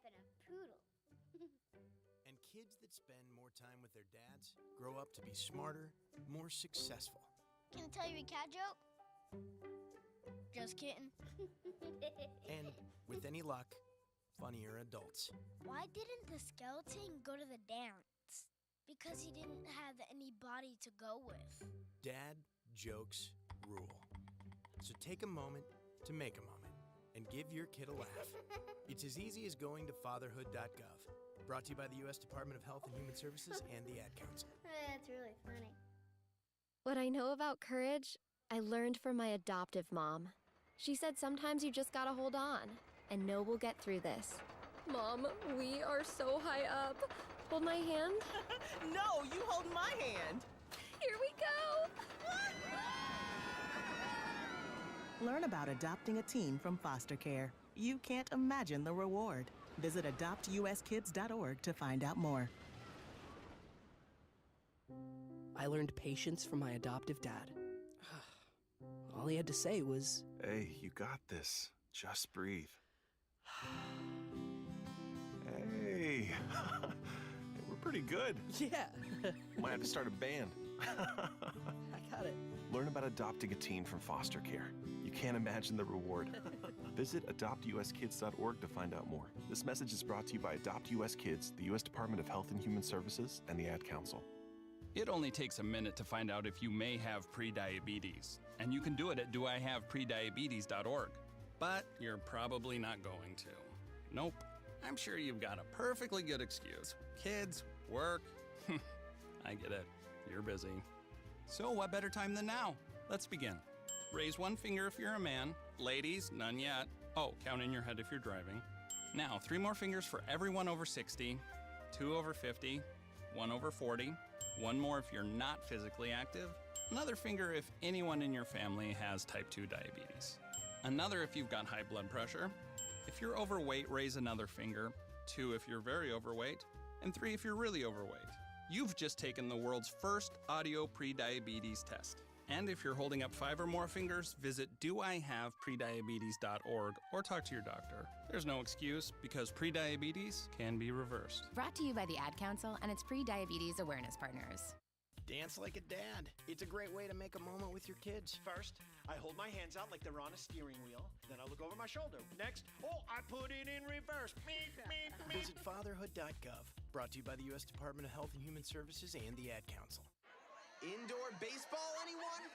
type in a poodle. And kids that spend more time with their dads grow up to be smarter, more successful. Can I tell you a cat joke? Just kidding. And with any luck, funnier adults. Why didn't the skeleton go to the dance? Because he didn't have any body to go with. Dad jokes rule. So take a moment to make a moment and give your kid a laugh. It's as easy as going to fatherhood.gov. Brought to you by the U.S. Department of Health and Human Services and the Ad Council. That's really funny. What I know about courage, I learned from my adoptive mom. She said sometimes you just gotta hold on and know we'll get through this. Mom, we are so high up. Hold my hand. No, you hold my hand. Here we go. Learn about adopting a teen from foster care. You can't imagine the reward. Visit adoptuskids.org to find out more. I learned patience from my adoptive dad. All he had to say was, "Hey, you got this. Just breathe." Hey, we're pretty good. yeah, Might have to start a band. I got it. Learn about adopting a teen from foster care. You can't imagine the reward. Visit adoptuskids.org to find out more. This message is brought to you by Adopt US Kids, the U.S. Department of Health and Human Services, and the Ad Council. It only takes a minute to find out if you may have prediabetes, and you can do it at doihaveprediabetes.org. But you're probably not going to. Nope. I'm sure you've got a perfectly good excuse. Kids, work. I get it. You're busy. So what better time than now? Let's begin. Raise one finger if you're a man. Ladies, none yet. Oh, count in your head if you're driving. Now, 3 more fingers for everyone over 60, 2 over 50, 1 over 40, 1 more if you're not physically active, another finger if anyone in your family has type 2 diabetes, another if you've got high blood pressure. If you're overweight, raise another finger, 2 if you're very overweight, and 3 if you're really overweight. You've just taken the world's first audio prediabetes test. And if you're holding up 5 or more fingers, visit doihaveprediabetes.org or talk to your doctor. There's no excuse because prediabetes can be reversed. Brought to you by the Ad Council and its pre-diabetes awareness partners. Dance like a dad. It's a great way to make a moment with your kids. First, I hold my hands out like they're on a steering wheel. Then I look over my shoulder. Next, I put it in reverse. Visit fatherhood.gov. Brought to you by the U.S. Department of Health and Human Services and the Ad Council. Indoor baseball, anyone?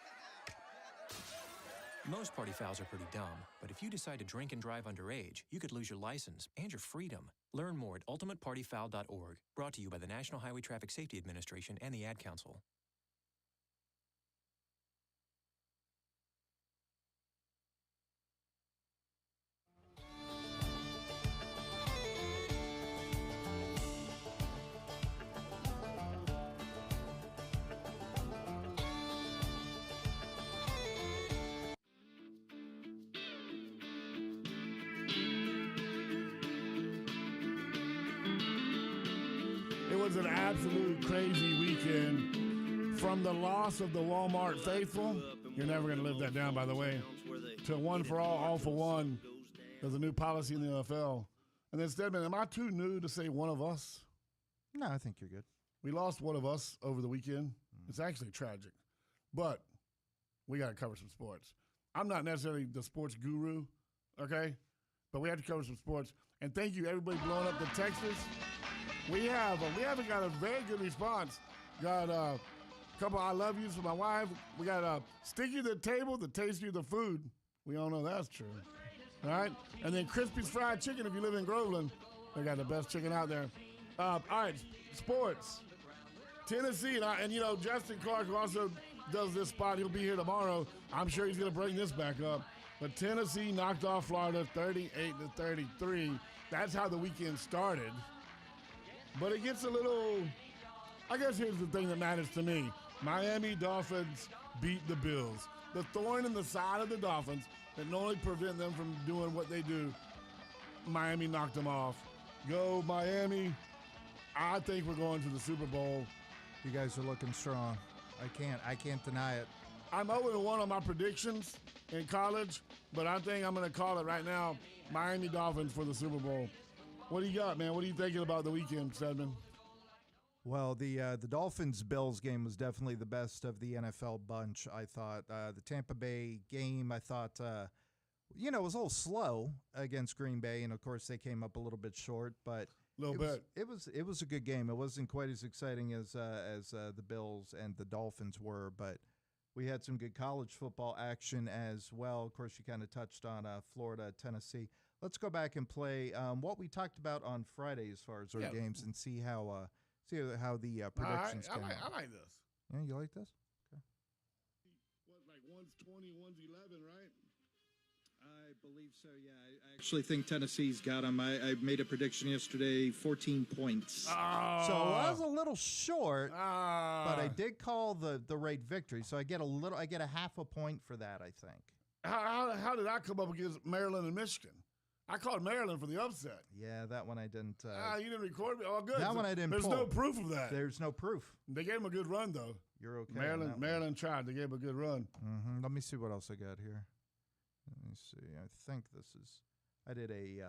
Most party fouls are pretty dumb, but if you decide to drink and drive underage, you could lose your license and your freedom. Learn more at ultimatepartyfoul.org. Brought to you by the National Highway Traffic Safety Administration and the Ad Council. It was an absolute crazy weekend. From the loss of the Walmart faithful, you're never going to live that down, by the way, to one for all for one. There's a new policy in the NFL. And then, Steadman, am I too new to say one of us? No, I think you're good. We lost one of us over the weekend. It's actually tragic. But we got to cover some sports. I'm not necessarily the sports guru, okay? But we have to cover some sports. And thank you, everybody blowing up the Texas. We haven't got a very good response. Got a couple I love yous for my wife. We got sticky the table, the tastier the food. We all know that's true. All right? And then Crispy's Fried Chicken if you live in Groveland. They got the best chicken out there. All right, sports. Tennessee, and you know, Justin Clark, who also does this spot, he'll be here tomorrow. I'm sure he's going to bring this back up. But Tennessee knocked off Florida 38-33. That's how the weekend started. But it gets a little, I guess here's the thing that matters to me. Miami Dolphins beat the Bills. The thorn in the side of the Dolphins that normally prevent them from doing what they do, Miami knocked them off. Go Miami. I think we're going to the Super Bowl. You guys are looking strong. I can't deny it. I'm 0-1 on my predictions in college, but I think I'm going to call it right now, Miami Dolphins for the Super Bowl. What do you got, man? What are you thinking about the weekend, Steadman? Well, the Dolphins-Bills game was definitely the best of the NFL bunch, I thought. The Tampa Bay game, I thought, it was a little slow against Green Bay, and, of course, they came up a little bit short. But it was a good game. It wasn't quite as exciting as the Bills and the Dolphins were, but we had some good college football action as well. Of course, you kind of touched on Florida, Tennessee. Let's go back and play what we talked about on Friday as far as our games and see how the predictions came out. I like this. Yeah, you like this? Okay. What, like one's 20, one's 11, right? I believe so, yeah. I actually think Tennessee's got them. I made a prediction yesterday, 14 points. So I was a little short, but I did call the right victory. So I get a half a point for that, I think. How did I come up against Maryland and Michigan? I called Maryland for the upset. Yeah, that one I didn't. You didn't record me? Oh, good. That one I didn't There's pull. no proof of that. There's no proof. They gave him a good run, though. You're okay. Maryland tried. They gave him a good run. Mm-hmm. Let me see what else I got here. Let me see. I think I did a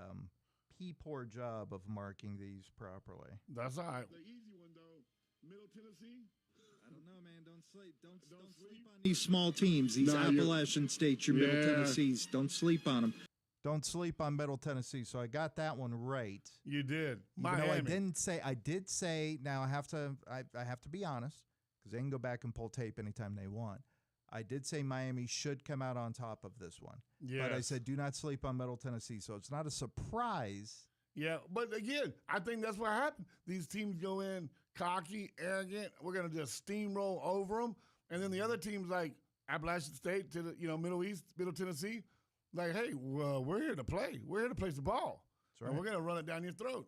poor job of marking these properly. That's all right. The easy one, though. Middle Tennessee? I don't know, man. Don't sleep. Don't sleep on these small teams, these Appalachian states, your Middle Tennessees. Don't sleep on them. Don't sleep on Middle Tennessee. So I got that one right. You did. Miami. I did say. Now I have to be honest, because they can go back and pull tape anytime they want. I did say Miami should come out on top of this one. Yes. But I said do not sleep on Middle Tennessee. So it's not a surprise. Yeah, but again, I think that's what happened. These teams go in cocky, arrogant. We're going to just steamroll over them. And then the other teams like Appalachian State to the Middle Tennessee, like, hey, we're here to play. We're here to place the ball. That's right. And we're going to run it down your throat.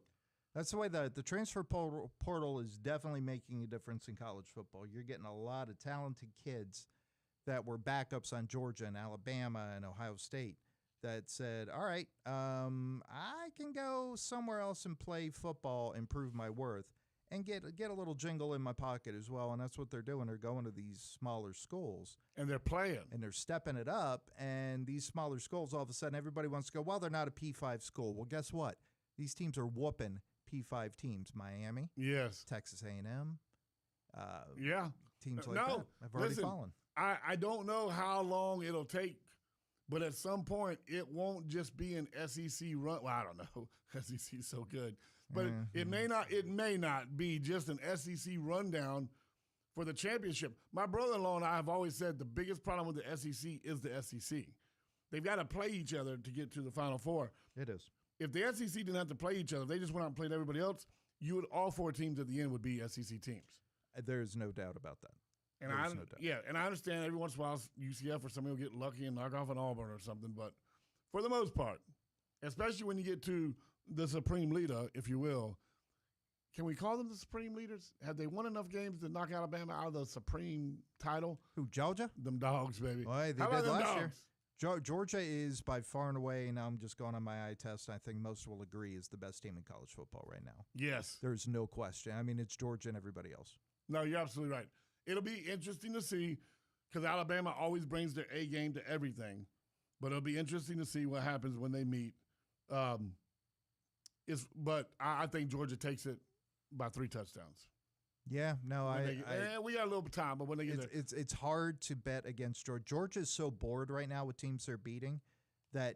That's the way the transfer portal is definitely making a difference in college football. You're getting a lot of talented kids that were backups on Georgia and Alabama and Ohio State that said, all right, I can go somewhere else and play football, improve my worth, and get a little jingle in my pocket as well. And that's what they're doing. They're going to these smaller schools. And they're playing. And they're stepping it up. And these smaller schools, all of a sudden, everybody wants to go, well, they're not a P5 school. Well, guess what? These teams are whooping P5 teams. Miami. Yes. Texas A&M. Yeah. Teams like that have already fallen. I don't know how long it'll take, but at some point it won't just be an SEC run. Well, I don't know. SEC is so good. But it may not be just an SEC rundown for the championship. My brother-in-law and I have always said the biggest problem with the SEC is the SEC. They've got to play each other to get to the Final Four. It is. If the SEC didn't have to play each other, if they just went out and played everybody else, all four teams at the end would be SEC teams. There's no doubt about that. And I understand every once in a while UCF or somebody will get lucky and knock off an Auburn or something, but for the most part, especially when you get to the supreme leader, if you will, can we call them the supreme leaders? Have they won enough games to knock Alabama out of the supreme title? Who, Georgia? Them dogs, baby. Well, they did last year. Georgia is by far and away, now I'm just going on my eye test, I think most will agree, is the best team in college football right now. Yes. There's no question. I mean, it's Georgia and everybody else. No, you're absolutely right. It'll be interesting to see because Alabama always brings their A game to everything. But it'll be interesting to see what happens when they meet. But I think Georgia takes it by 3 touchdowns. Yeah, no, we got a little time, but when they get there. It's hard to bet against Georgia. Georgia's so bored right now with teams they're beating that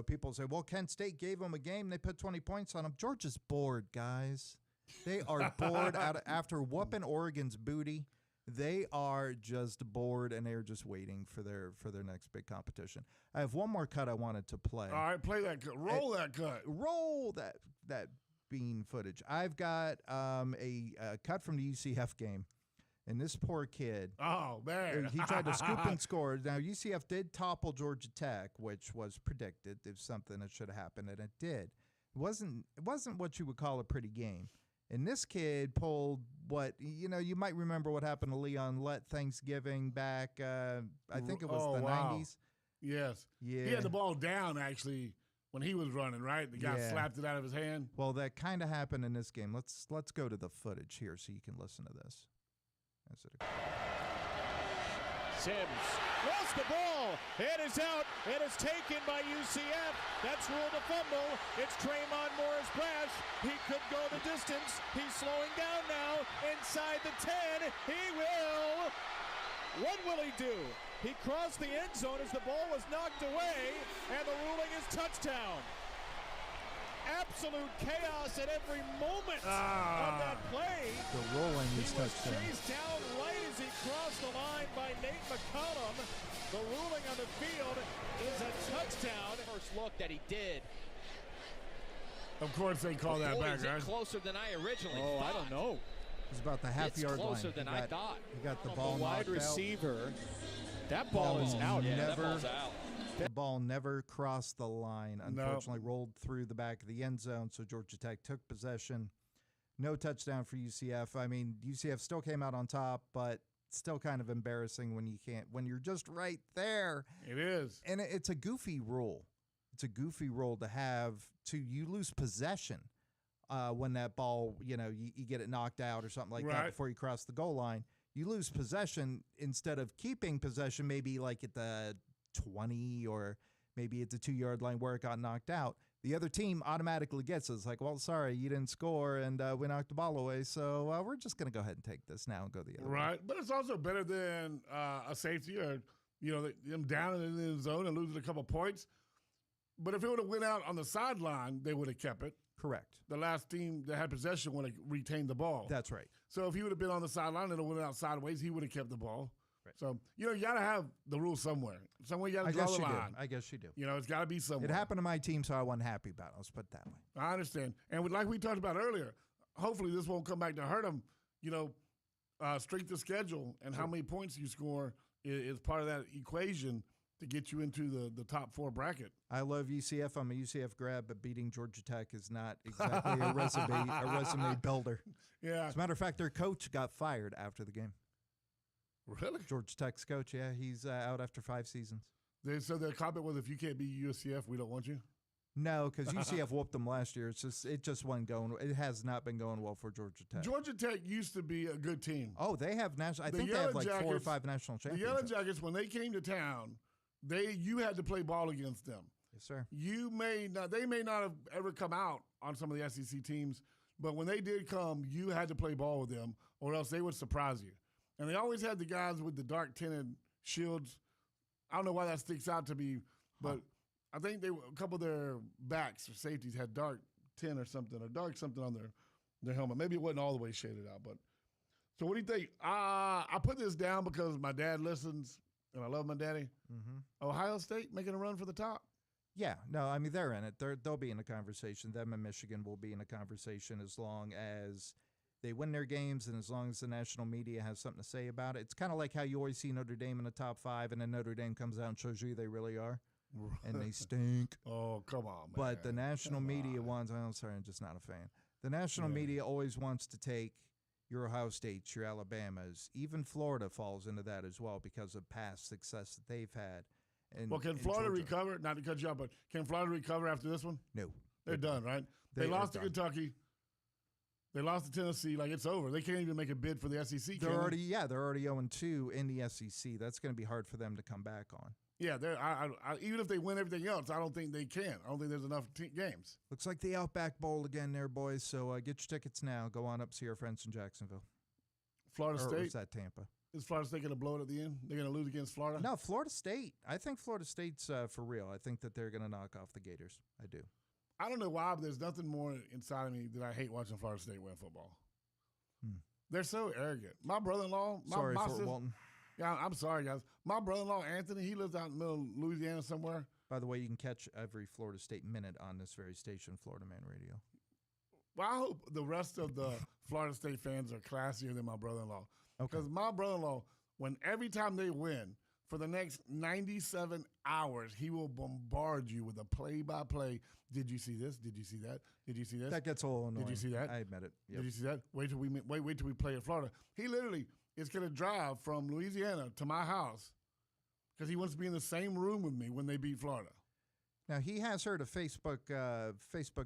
people say, well, Kent State gave them a game, they put 20 points on them. Georgia's bored, guys. They are bored after whooping Oregon's booty. They are just bored, and they're just waiting for their next big competition. I have one more cut I wanted to play. All right, play that cut. Roll that cut. Roll that bean footage. I've got a cut from the UCF game, and this poor kid. Oh, man. He tried to scoop and score. Now, UCF did topple Georgia Tech, which was predicted. It was something that should have happened, and it did. It wasn't what you would call a pretty game. And this kid pulled what, you might remember what happened to Leon Lett Thanksgiving back, I think it was the 90s. Yes. Yeah. He had the ball down, actually, when he was running, right? The guy slapped it out of his hand. Well, that kind of happened in this game. Let's go to the footage here so you can listen to this. Sims lost the ball. It is out. It is taken by UCF. That's ruled a fumble. It's Tremont Morris-Brash. He could go the distance. He's slowing down now. Inside the 10. He will. What will he do? He crossed the end zone as the ball was knocked away, and the ruling is touchdown. Absolute chaos at every moment of that play. The ruling is touchdown. He was chased down right as he crossed the line by Nate McCollum. The ruling on the field is a touchdown. First look that he did. Of course they call that back, Is right? it closer than I originally thought? I don't know. It's about the half-yard line. It's closer than I thought. He got the ball wide knocked receiver. out. That ball is out. Yeah, Never, that ball's out. the ball never crossed the line. Unfortunately, rolled through the back of the end zone, so Georgia Tech took possession. No touchdown for UCF. I mean, UCF still came out on top, but still kind of embarrassing when you're just right there. It is. And it's a goofy rule. It's a goofy rule to have you lose possession when that ball, you get it knocked out or something like that before you cross the goal line. You lose possession instead of keeping possession, maybe like at the 20 or maybe at the 2-yard line where it got knocked out. The other team automatically gets it. It's like, well, sorry, you didn't score, and we knocked the ball away, so we're just going to go ahead and take this now and go the other way. Right, but it's also better than a safety or, them down in the end zone and losing a couple points. But if it would have went out on the sideline, they would have kept it. Correct. The last team that had possession would have retained the ball. That's right. So if he would have been on the sideline and it went out sideways, he would have kept the ball. Right. So, you got to have the rule somewhere. Somewhere you got to draw the line. I guess you do. It's got to be somewhere. It happened to my team, so I wasn't happy about it. Let's put it that way. I understand. And like we talked about earlier, hopefully this won't come back to hurt them. Strength of schedule and how many points you score is part of that equation to get you into the top 4 bracket. I love UCF. I'm a UCF grad, but beating Georgia Tech is not exactly a resume builder. Yeah. As a matter of fact, their coach got fired after the game. Really? Georgia Tech's coach, yeah. He's out after 5 seasons. So their comment was, if you can't beat UCF, we don't want you? No, because UCF whooped them last year. It just wasn't going. It has not been going well for Georgia Tech. Georgia Tech used to be a good team. Oh, they have national. I think they have like 4 or 5 national championships. The Yellow Jackets, when they came to town, you had to play ball against them. Yes, sir. They may not have ever come out on some of the SEC teams, but when they did come, you had to play ball with them, or else they would surprise you. And they always had the guys with the dark tinted shields. I don't know why that sticks out to me, but I think a couple of their backs or safeties had dark tint or something, or dark something on their helmet. Maybe it wasn't all the way shaded out, but. So what do you think? I put this down because my dad listens, and I love my daddy. Mm-hmm. Ohio State making a run for the top. Yeah, no, I mean, they're in it. They'll be in a conversation. Them and Michigan will be in a conversation as long as they win their games and as long as the national media has something to say about it. It's kind of like how you always see Notre Dame in the top 5, and then Notre Dame comes out and shows you they really are, and they stink. Oh, come on, man. But the national media wants, I'm sorry, I'm just not a fan. The national media always wants to take your Ohio States, your Alabamas. Even Florida falls into that as well because of past success that they've had. Well, can Florida recover? Not to cut you off, but can Florida recover after this one? No. They're done, right? They lost to Kentucky. They lost to Tennessee. Like, it's over. They can't even make a bid for the SEC. They're already 0-2 in the SEC. That's going to be hard for them to come back on. Yeah, even if they win everything else, I don't think they can. I don't think there's enough games. Looks like the Outback Bowl again there, boys. So get your tickets now. Go on up, see our friends in Jacksonville. Florida State? Or is that Tampa? Is Florida State going to blow it at the end? They're going to lose against Florida? No, Florida State. I think Florida State's for real. I think that they're going to knock off the Gators. I do. I don't know why, but there's nothing more inside of me that I hate watching Florida State win football. They're so arrogant. My brother-in-law. Sorry, my Fort Walton. Yeah, I'm sorry, guys. My brother-in-law, Anthony, he lives out in the middle of Louisiana somewhere. By the way, you can catch every Florida State minute on this very station, Florida Man Radio. Well, I hope the rest of the Florida State fans are classier than my brother-in-law. Because my brother-in-law, every time they win, for the next 97 hours, he will bombard you with a play-by-play. Did you see this? Did you see that? Did you see this? That gets a little annoying. Did you see that? I admit it. Yep. Did you see that? Wait till we play at Florida. He literally is going to drive from Louisiana to my house because he wants to be in the same room with me when they beat Florida. Now, he has heard of Facebook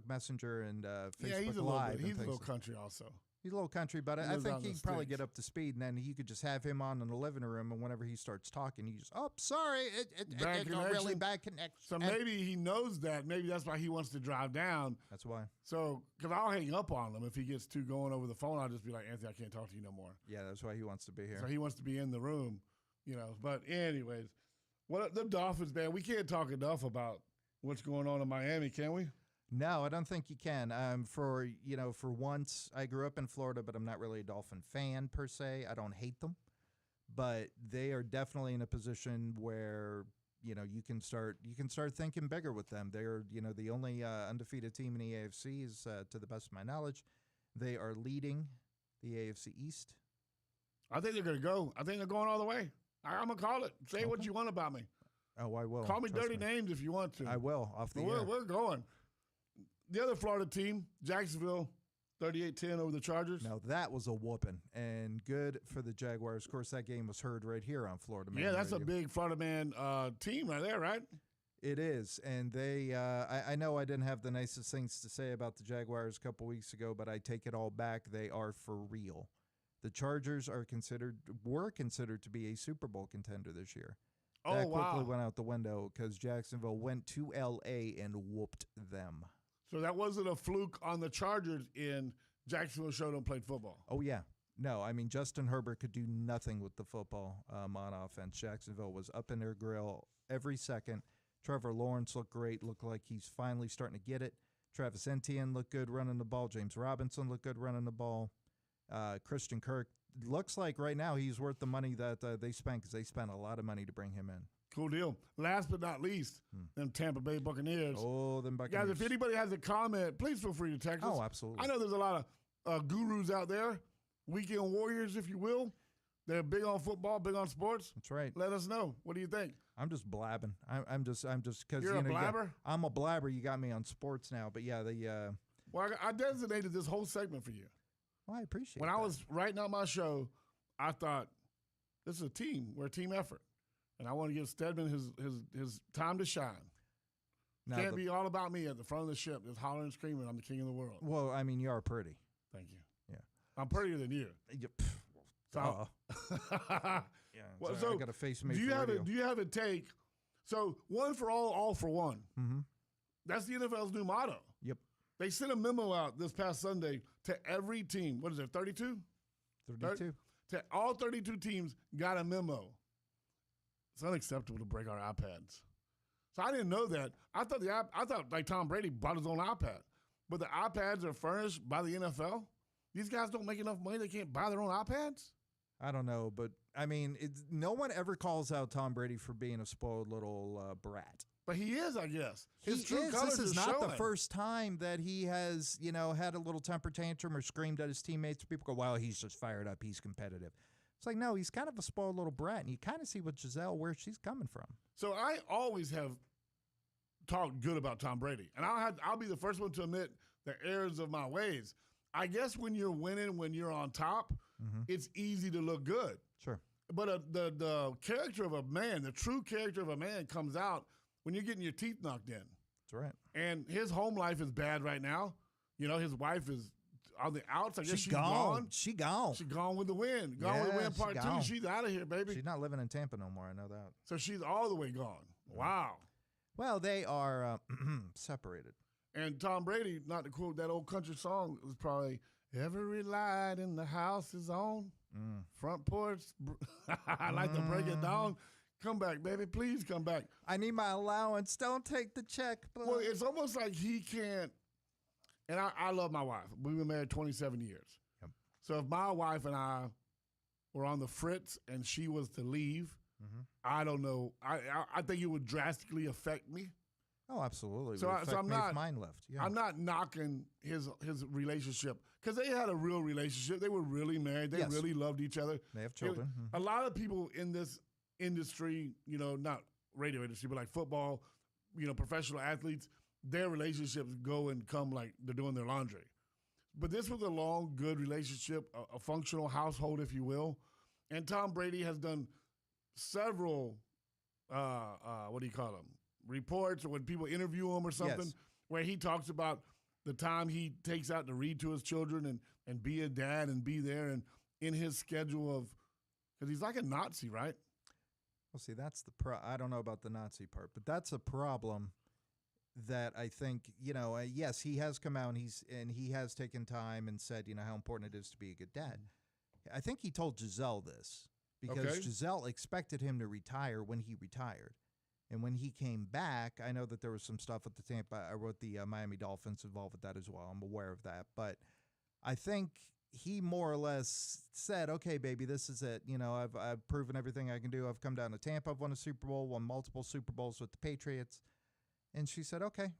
Messenger and Facebook he's Live. He's a little country also. He's a little country, but I lives out think in the he'd probably sticks. get up to speed, and then you could just have him on in the living room, and whenever he starts talking, you just, oh, sorry, it's a really bad connection. So maybe he knows that. Maybe that's why he wants to drive down. That's why. So, because I'll hang up on him if he gets too going over the phone. I'll just be like, Anthony, I can't talk to you no more. Yeah, that's why he wants to be here. So he wants to be in the room, But anyways, the Dolphins, man, we can't talk enough about what's going on in Miami, can we? No, I don't think you can. For once, I grew up in Florida, but I'm not really a Dolphin fan per se. I don't hate them, but they are definitely in a position where you can start thinking bigger with them. They're the only undefeated team in the AFC is to the best of my knowledge. They are leading the AFC East. I think they're going to go. I think they're going all the way. I'm going to call it. Say what you want about me. Oh, I will. Call me dirty names if you want to. I will, off the air. We're going. The other Florida team, Jacksonville, 38-10 over the Chargers. Now, that was a whooping, and good for the Jaguars. Of course, that game was heard right here on Florida Man. Yeah, that's Radio. a big Florida Man team right there, right? It is, and they I know I didn't have the nicest things to say about the Jaguars a couple weeks ago, but I take it all back. They are for real. The Chargers were considered to be a Super Bowl contender this year. That quickly went out the window because Jacksonville went to L.A. and whooped them. So that wasn't a fluke on the Chargers in Jacksonville showed them played football. Oh, yeah. No, I mean, Justin Herbert could do nothing with the football on offense. Jacksonville was up in their grill every second. Trevor Lawrence looked great, looked like he's finally starting to get it. Travis Etienne looked good running the ball. James Robinson looked good running the ball. Christian Kirk looks like right now he's worth the money that they spent because they spent a lot of money to bring him in. Cool deal. Last but not least, them Tampa Bay Buccaneers. Oh, them Buccaneers. Guys, if anybody has a comment, please feel free to text us. Oh, absolutely. I know there's a lot of gurus out there, weekend warriors, if you will. They're big on football, big on sports. That's right. Let us know. What do you think? I'm just blabbing. I'm just because you're a blabber. I'm a blabber. You got me on sports now, but yeah, Well, I designated this whole segment for you. Well, I appreciate. When I was writing out my show, I thought this is a team. We're a team effort, and I want to give Steadman his time to shine. Now Can't be all about me at the front of the ship, just hollering and screaming, I'm the king of the world. Well, I mean, you are pretty. Thank you. Yeah. I'm prettier than you. So, yeah. Well, so so I got to face me. do you for have radio. do you have a take? So one for all for one. Mm-hmm. That's the NFL's new motto. Yep. They sent a memo out this past Sunday to every team. What is it, 32? 32. To all 32 teams got a memo. It's unacceptable to break our iPads. So I didn't know that. I thought like Tom Brady bought his own iPad. But the iPads are furnished by the NFL. These guys don't make enough money. They can't buy their own iPads. I don't know, but I mean, no one ever calls out Tom Brady for being a spoiled little brat. But he is, I guess. His true colors. This is not the first time that he has, had a little temper tantrum or screamed at his teammates. People go, "Well, he's just fired up. He's competitive." It's like, no, he's kind of a spoiled little brat, and you kind of see with Giselle where she's coming from. So I always have talked good about Tom Brady, and I'll be the first one to admit the errors of my ways. I guess when you're winning, when you're on top, it's easy to look good. Sure. But the character of a man, the true character of a man comes out when you're getting your teeth knocked in. That's right. And his home life is bad right now. His wife is on the outs. I guess she's gone. She gone. She's gone with the wind. Gone with the wind part two. She's out of here, baby. She's not living in Tampa no more. I know that. So she's all the way gone. Wow. Well, they are separated. And Tom Brady, not to quote that old country song, was probably, every light in the house is on. Front porch. I like to break it down. Come back, baby. Please come back. I need my allowance. Don't take the check. But... Well, it's almost like he can't. And I love my wife. We've been married 27 years. Yep. So if my wife and I were on the fritz and she was to leave, I don't know. I think it would drastically affect me. Oh, absolutely. So I'm not. Mine left. Yeah. I'm not knocking his relationship because they had a real relationship. They were really married. They really loved each other. They have children. A lot of people in this industry, not radio industry, but like football, professional athletes, their relationships go and come like they're doing their laundry. But this was a long, good relationship, a functional household, if you will. And Tom Brady has done several, what do you call them? Reports or when people interview him or something where he talks about the time he takes out to read to his children and be a dad and be there and in his schedule of – because he's like a Nazi, right? Well, see, that's the I don't know about the Nazi part, but that's a problem that I think, yes, he has come out and he has taken time and said, how important it is to be a good dad. I think he told Giselle this because Giselle expected him to retire when he retired. And when he came back, I know that there was some stuff with the Miami Dolphins involved with that as well. I'm aware of that. But I think he more or less said, okay, baby, this is it. I've proven everything I can do. I've come down to Tampa. I've won a Super Bowl, won multiple Super Bowls with the Patriots. And she said, okay,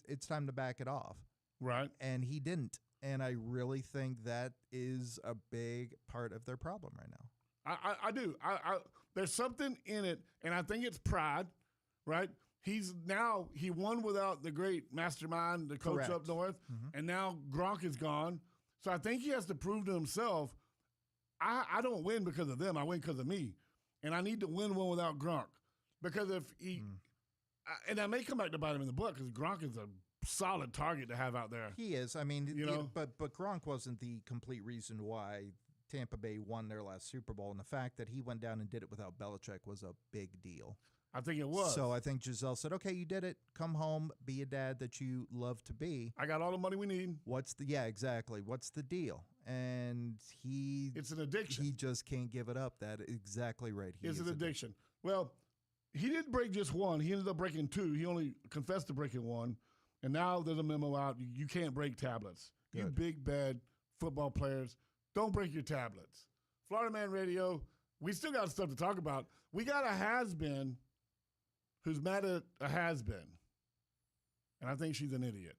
it's time to back it off. Right. And he didn't. And I really think that is a big part of their problem right now. I do. There's something in it, and I think it's pride, right? He won without the great mastermind, the coach up north, and now Gronk is gone. So I think he has to prove to himself, I don't win because of them. I win because of me. And I need to win one without Gronk. Because if he and I may come back to bite him in the butt because Gronk is a solid target to have out there. He is. I mean, but Gronk wasn't the complete reason why Tampa Bay won their last Super Bowl, and the fact that he went down and did it without Belichick was a big deal. I think it was. So I think Giselle said, okay, you did it. Come home, be a dad that you love to be. I got all the money we need. Exactly. What's the deal? And it's an addiction. He just can't give it up. That exactly right. It's an addiction. Well, he didn't break just one. He ended up breaking two. He only confessed to breaking one. And now there's a memo out. You can't break tablets. Good. You big, bad football players, don't break your tablets. Florida Man Radio, we still got stuff to talk about. We got a has-been who's mad at a has-been. And I think she's an idiot.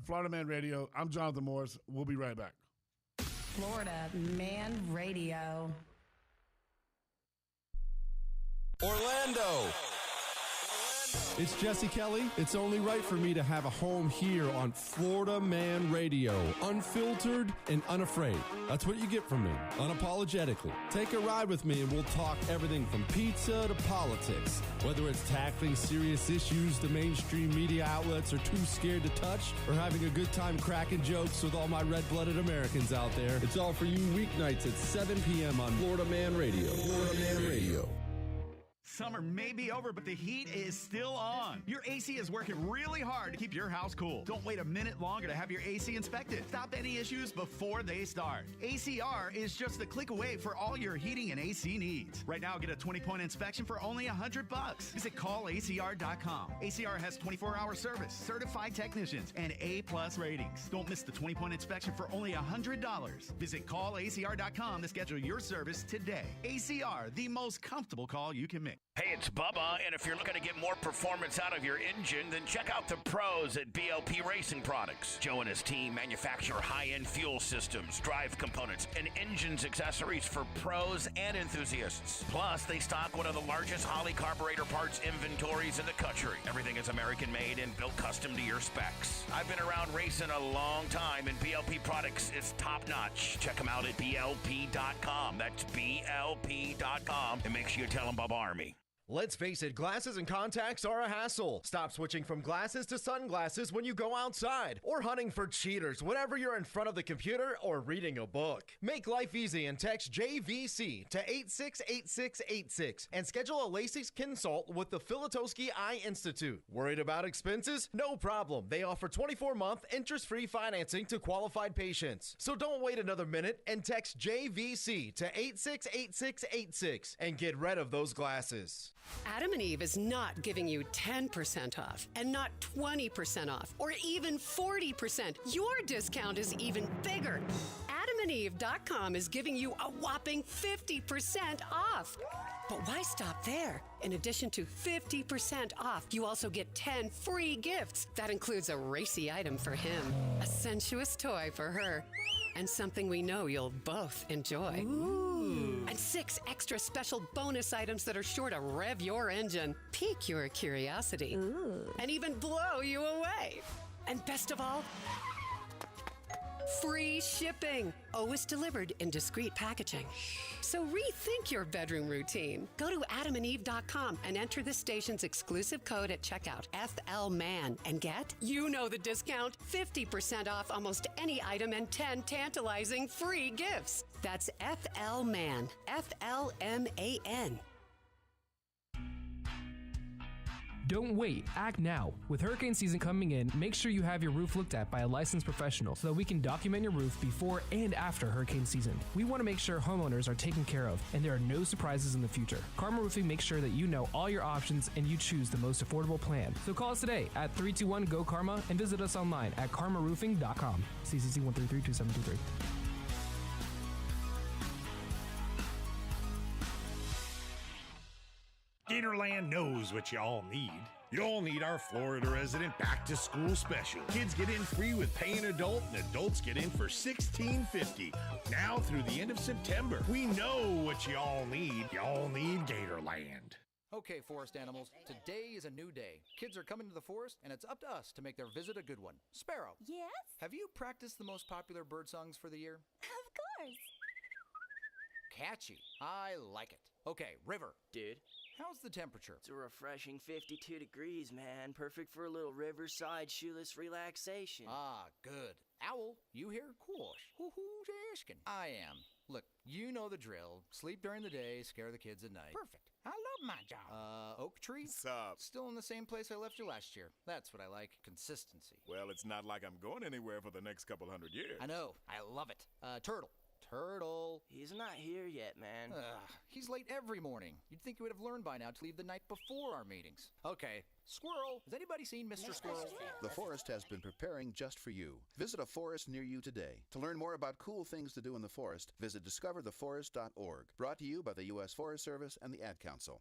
Florida Man Radio, I'm Jonathan Morris. We'll be right back. Florida Man Radio. Orlando. It's Jesse Kelly. It's only right for me to have a home here on Florida Man Radio. Unfiltered and unafraid. That's what you get from me, unapologetically. Take a ride with me and we'll talk everything from pizza to politics. Whether it's tackling serious issues the mainstream media outlets are too scared to touch, or having a good time cracking jokes with all my red-blooded Americans out there, it's all for you weeknights at 7 p.m. on Florida Man Radio. Florida Man Radio. Summer may be over, but the heat is still on. Your AC is working really hard to keep your house cool. Don't wait a minute longer to have your AC inspected. Stop any issues before they start. ACR is just a click away for all your heating and AC needs. Right now, get a 20-point inspection for only $100. Visit callacr.com. ACR has 24-hour service, certified technicians, and A+ ratings. Don't miss the 20-point inspection for only $100. Visit callacr.com to schedule your service today. ACR, the most comfortable call you can make. Hey, it's Bubba, and if you're looking to get more performance out of your engine, then check out the pros at BLP Racing Products. Joe and his team manufacture high-end fuel systems, drive components, and engines accessories for pros and enthusiasts. Plus, they stock one of the largest Holley carburetor parts inventories in the country. Everything is American-made and built custom to your specs. I've been around racing a long time, and BLP Products is top-notch. Check them out at BLP.com. That's BLP.com, and make sure you tell them Bubba Army. Let's face it, glasses and contacts are a hassle. Stop switching from glasses to sunglasses when you go outside, or hunting for cheaters whenever you're in front of the computer or reading a book. Make life easy and text JVC to 868686 and schedule a LASIK consult with the Filatowski Eye Institute. Worried about expenses? No problem. They offer 24-month interest-free financing to qualified patients. So don't wait another minute and text JVC to 868686 and get rid of those glasses. Adam and Eve is not giving you 10% off and not 20% off or even 40%. Your discount is even bigger. AdamandEve.com is giving you a whopping 50% off. But why stop there? In addition to 50% off, you also get 10 free gifts. That includes a racy item for him, a sensuous toy for her, and something we know you'll both enjoy. Ooh. And 6 extra special bonus items that are sure to rev your engine, pique your curiosity, and even blow you away. And best of all, free shipping. Always delivered in discreet packaging. So rethink your bedroom routine. Go to adamandeve.com and enter the station's exclusive code at checkout, FLMAN, and get, you know the discount, 50% off almost any item and 10 tantalizing free gifts. That's FLMAN, FLMAN. Don't wait, act now. With hurricane season coming in, make sure you have your roof looked at by a licensed professional so that we can document your roof before and after hurricane season. We want to make sure homeowners are taken care of and there are no surprises in the future. Karma Roofing makes sure that you know all your options and you choose the most affordable plan. So call us today at 321-GO-KARMA and visit us online at karmaroofing.com. CCC 133-2723. Gatorland knows what you all need. You all need our Florida resident back-to-school special. Kids get in free with paying adult, and adults get in for $16.50. Now through the end of September. We know what you all need. You all need Gatorland. Okay, forest animals, today is a new day. Kids are coming to the forest, and it's up to us to make their visit a good one. Sparrow. Yes? Have you practiced the most popular bird songs for the year? Of course. Catchy. I like it. Okay, River. Dude. How's the temperature? It's a refreshing 52 degrees, man. Perfect for a little riverside shoeless relaxation. Ah, good. Owl, you here? Course. Who's asking? I am. Look, you know the drill. Sleep during the day, scare the kids at night. Perfect. I love my job. Oak Tree? What's up? Still in the same place I left you last year. That's what I like. Consistency. Well, it's not like I'm going anywhere for the next couple hundred years. I know. I love it. Turtle. Turtle. He's not here yet, man. He's late every morning. You'd think you would have learned by now to leave the night before our meetings. Okay. Squirrel. Has anybody seen Mr. Squirrel? The forest has been preparing just for you. Visit a forest near you today. To learn more about cool things to do in the forest, visit discovertheforest.org. Brought to you by the U.S. Forest Service and the Ad Council.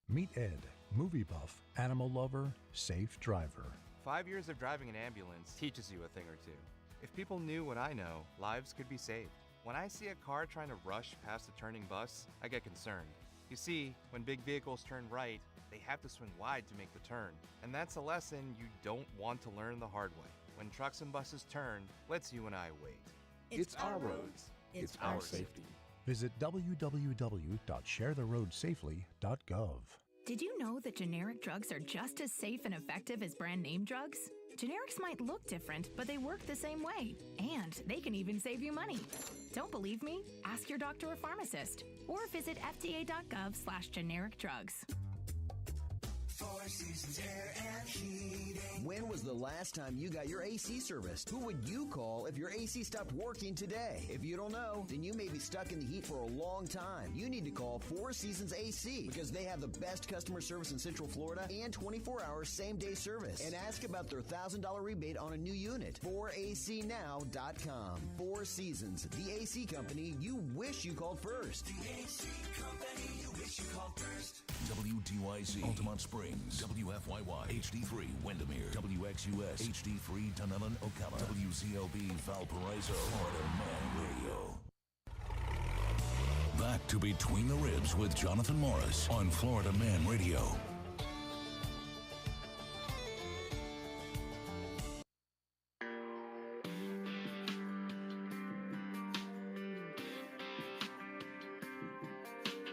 Meet Ed, movie buff, animal lover, safe driver. 5 years of driving an ambulance teaches you a thing or two. If people knew what I know, lives could be saved. When I see a car trying to rush past a turning bus, I get concerned. You see, when big vehicles turn right, they have to swing wide to make the turn. And that's a lesson you don't want to learn the hard way. When trucks and buses turn, let's you and I wait. It's our roads. It's our safety. Visit www.sharetheroadsafely.gov. Did you know that generic drugs are just as safe and effective as brand name drugs? Generics might look different, but they work the same way. And they can even save you money. Don't believe me? Ask your doctor or pharmacist. Or visit fda.gov/generic drugs. Four Seasons Air and Heating. When was the last time you got your AC serviced? Who would you call if your AC stopped working today? If you don't know, then you may be stuck in the heat for a long time. You need to call Four Seasons AC because they have the best customer service in Central Florida and 24-hour same-day service. And ask about their $1,000 rebate on a new unit. 4acnow.com. Four Seasons, the AC company you wish you called first. The AC company you wish you called first. WDYZ, Altamont Springs, WFYY, HD3, Windermere, WXUS, HD3, Dunedin, Ocala, WZLB, Valparaiso, Florida Man Radio. Back to Between the Ribs with Jonathan Morris on Florida Man Radio.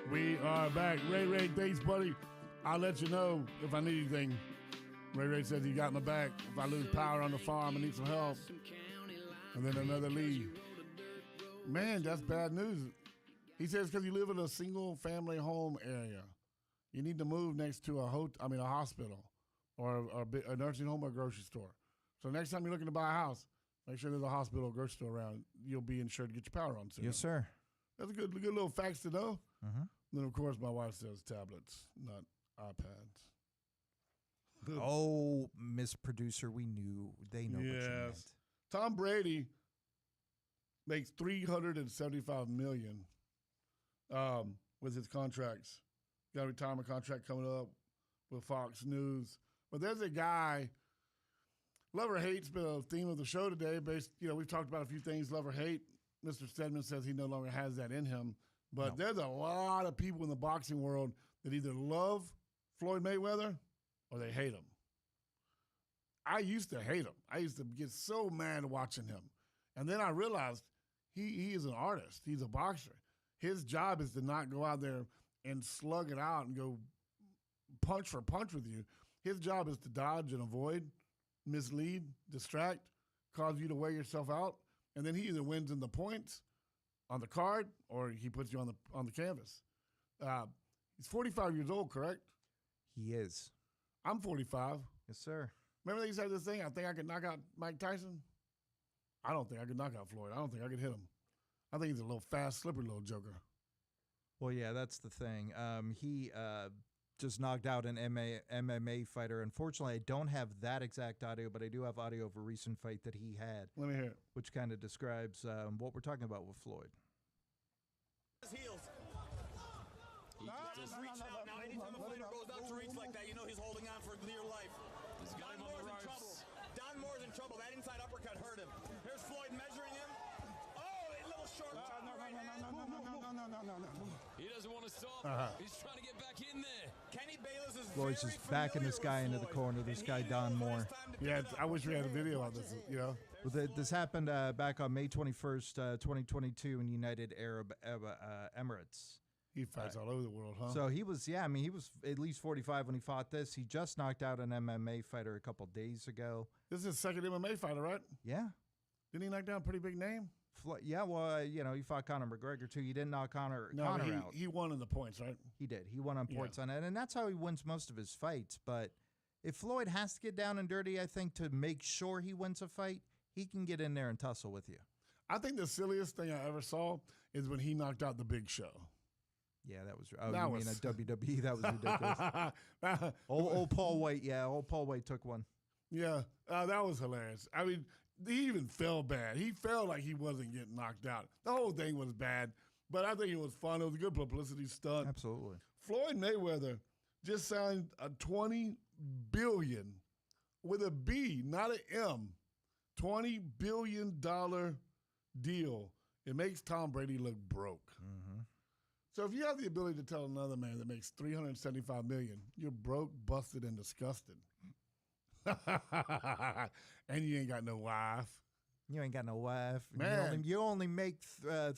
We are back. Ray, thanks, buddy. I'll let you know if I need anything. Ray says he got my back. If I lose power on the farm and need some help. And then another lead. Man, that's bad news. He says because you live in a single-family home area, you need to move next to a hospital or a nursing home or a grocery store. So next time you're looking to buy a house, make sure there's a hospital or grocery store around. You'll be insured to get your power on soon. Yes, sir. That's a good little facts to know. Mm-hmm. Then, of course, my wife says tablets, not iPads. Oh, Miss Producer, we knew. They know what you meant. Tom Brady makes $375 million with his contracts. Got a retirement contract coming up with Fox News. But there's a guy, love or hate's been a theme of the show today. We've talked about a few things, love or hate. Mr. Steadman says he no longer has that in him. But there's a lot of people in the boxing world that either love Floyd Mayweather or they hate him. I used to hate him. I used to get so mad watching him. And then I realized he is an artist. He's a boxer. His job is to not go out there and slug it out and go punch for punch with you. His job is to dodge and avoid, mislead, distract, cause you to wear yourself out, and then he either wins in the points on the card or he puts you on the canvas. He's 45 years old, correct? He is. I'm 45. Yes, sir. Remember they used to have this thing, I think I could knock out Mike Tyson? I don't think I could knock out Floyd. I don't think I could hit him. I think he's a little fast, slippery little joker. Well, yeah, that's the thing. He just knocked out an MMA fighter. Unfortunately, I don't have that exact audio, but I do have audio of a recent fight that he had. Let me hear it. Which kind of describes what we're talking about with Floyd. His heels. He just reach out now. Anytime a fighter goes out to reach like that, you know he's holding on for dear life. He's got him on the ropes. Don Moore's in trouble. That inside uppercut hurt him. Here's Floyd measuring him. Oh, a little short. No. He doesn't want to stop. He's trying to get back in there. Kenny Bayless is Floyd's just backing this guy into the corner. This guy, Don Moore. Yeah, I wish we had a video of this, you know. Well, this happened back on May 21st, 2022 in United Arab Emirates. He fights all over the world, huh? So he was, yeah, I mean, he was at least 45 when he fought this. He just knocked out an MMA fighter a couple days ago. This is his second MMA fighter, right? Yeah. Didn't he knock down a pretty big name? Yeah, well, you know, he fought Conor McGregor, too. He didn't knock Conor out. He won in the points, right? He did. He won on points on it, and that's how he wins most of his fights. But if Floyd has to get down and dirty, I think, to make sure he wins a fight, he can get in there and tussle with you. I think the silliest thing I ever saw is when he knocked out the Big Show. Yeah, that was. Oh, you mean at WWE? That was ridiculous. old Paul White. Yeah, old Paul White took one. Yeah, that was hilarious. I mean, he even felt bad. He felt like he wasn't getting knocked out. The whole thing was bad, but I think it was fun. It was a good publicity stunt. Absolutely. Floyd Mayweather just signed a $20 billion with a B, not an M. $20 billion deal. It makes Tom Brady look broke. Mm-hmm. So if you have the ability to tell another man that makes $375 million, you're broke, busted, and disgusted. And you ain't got no wife. You ain't got no wife. Man. You only make Floyd,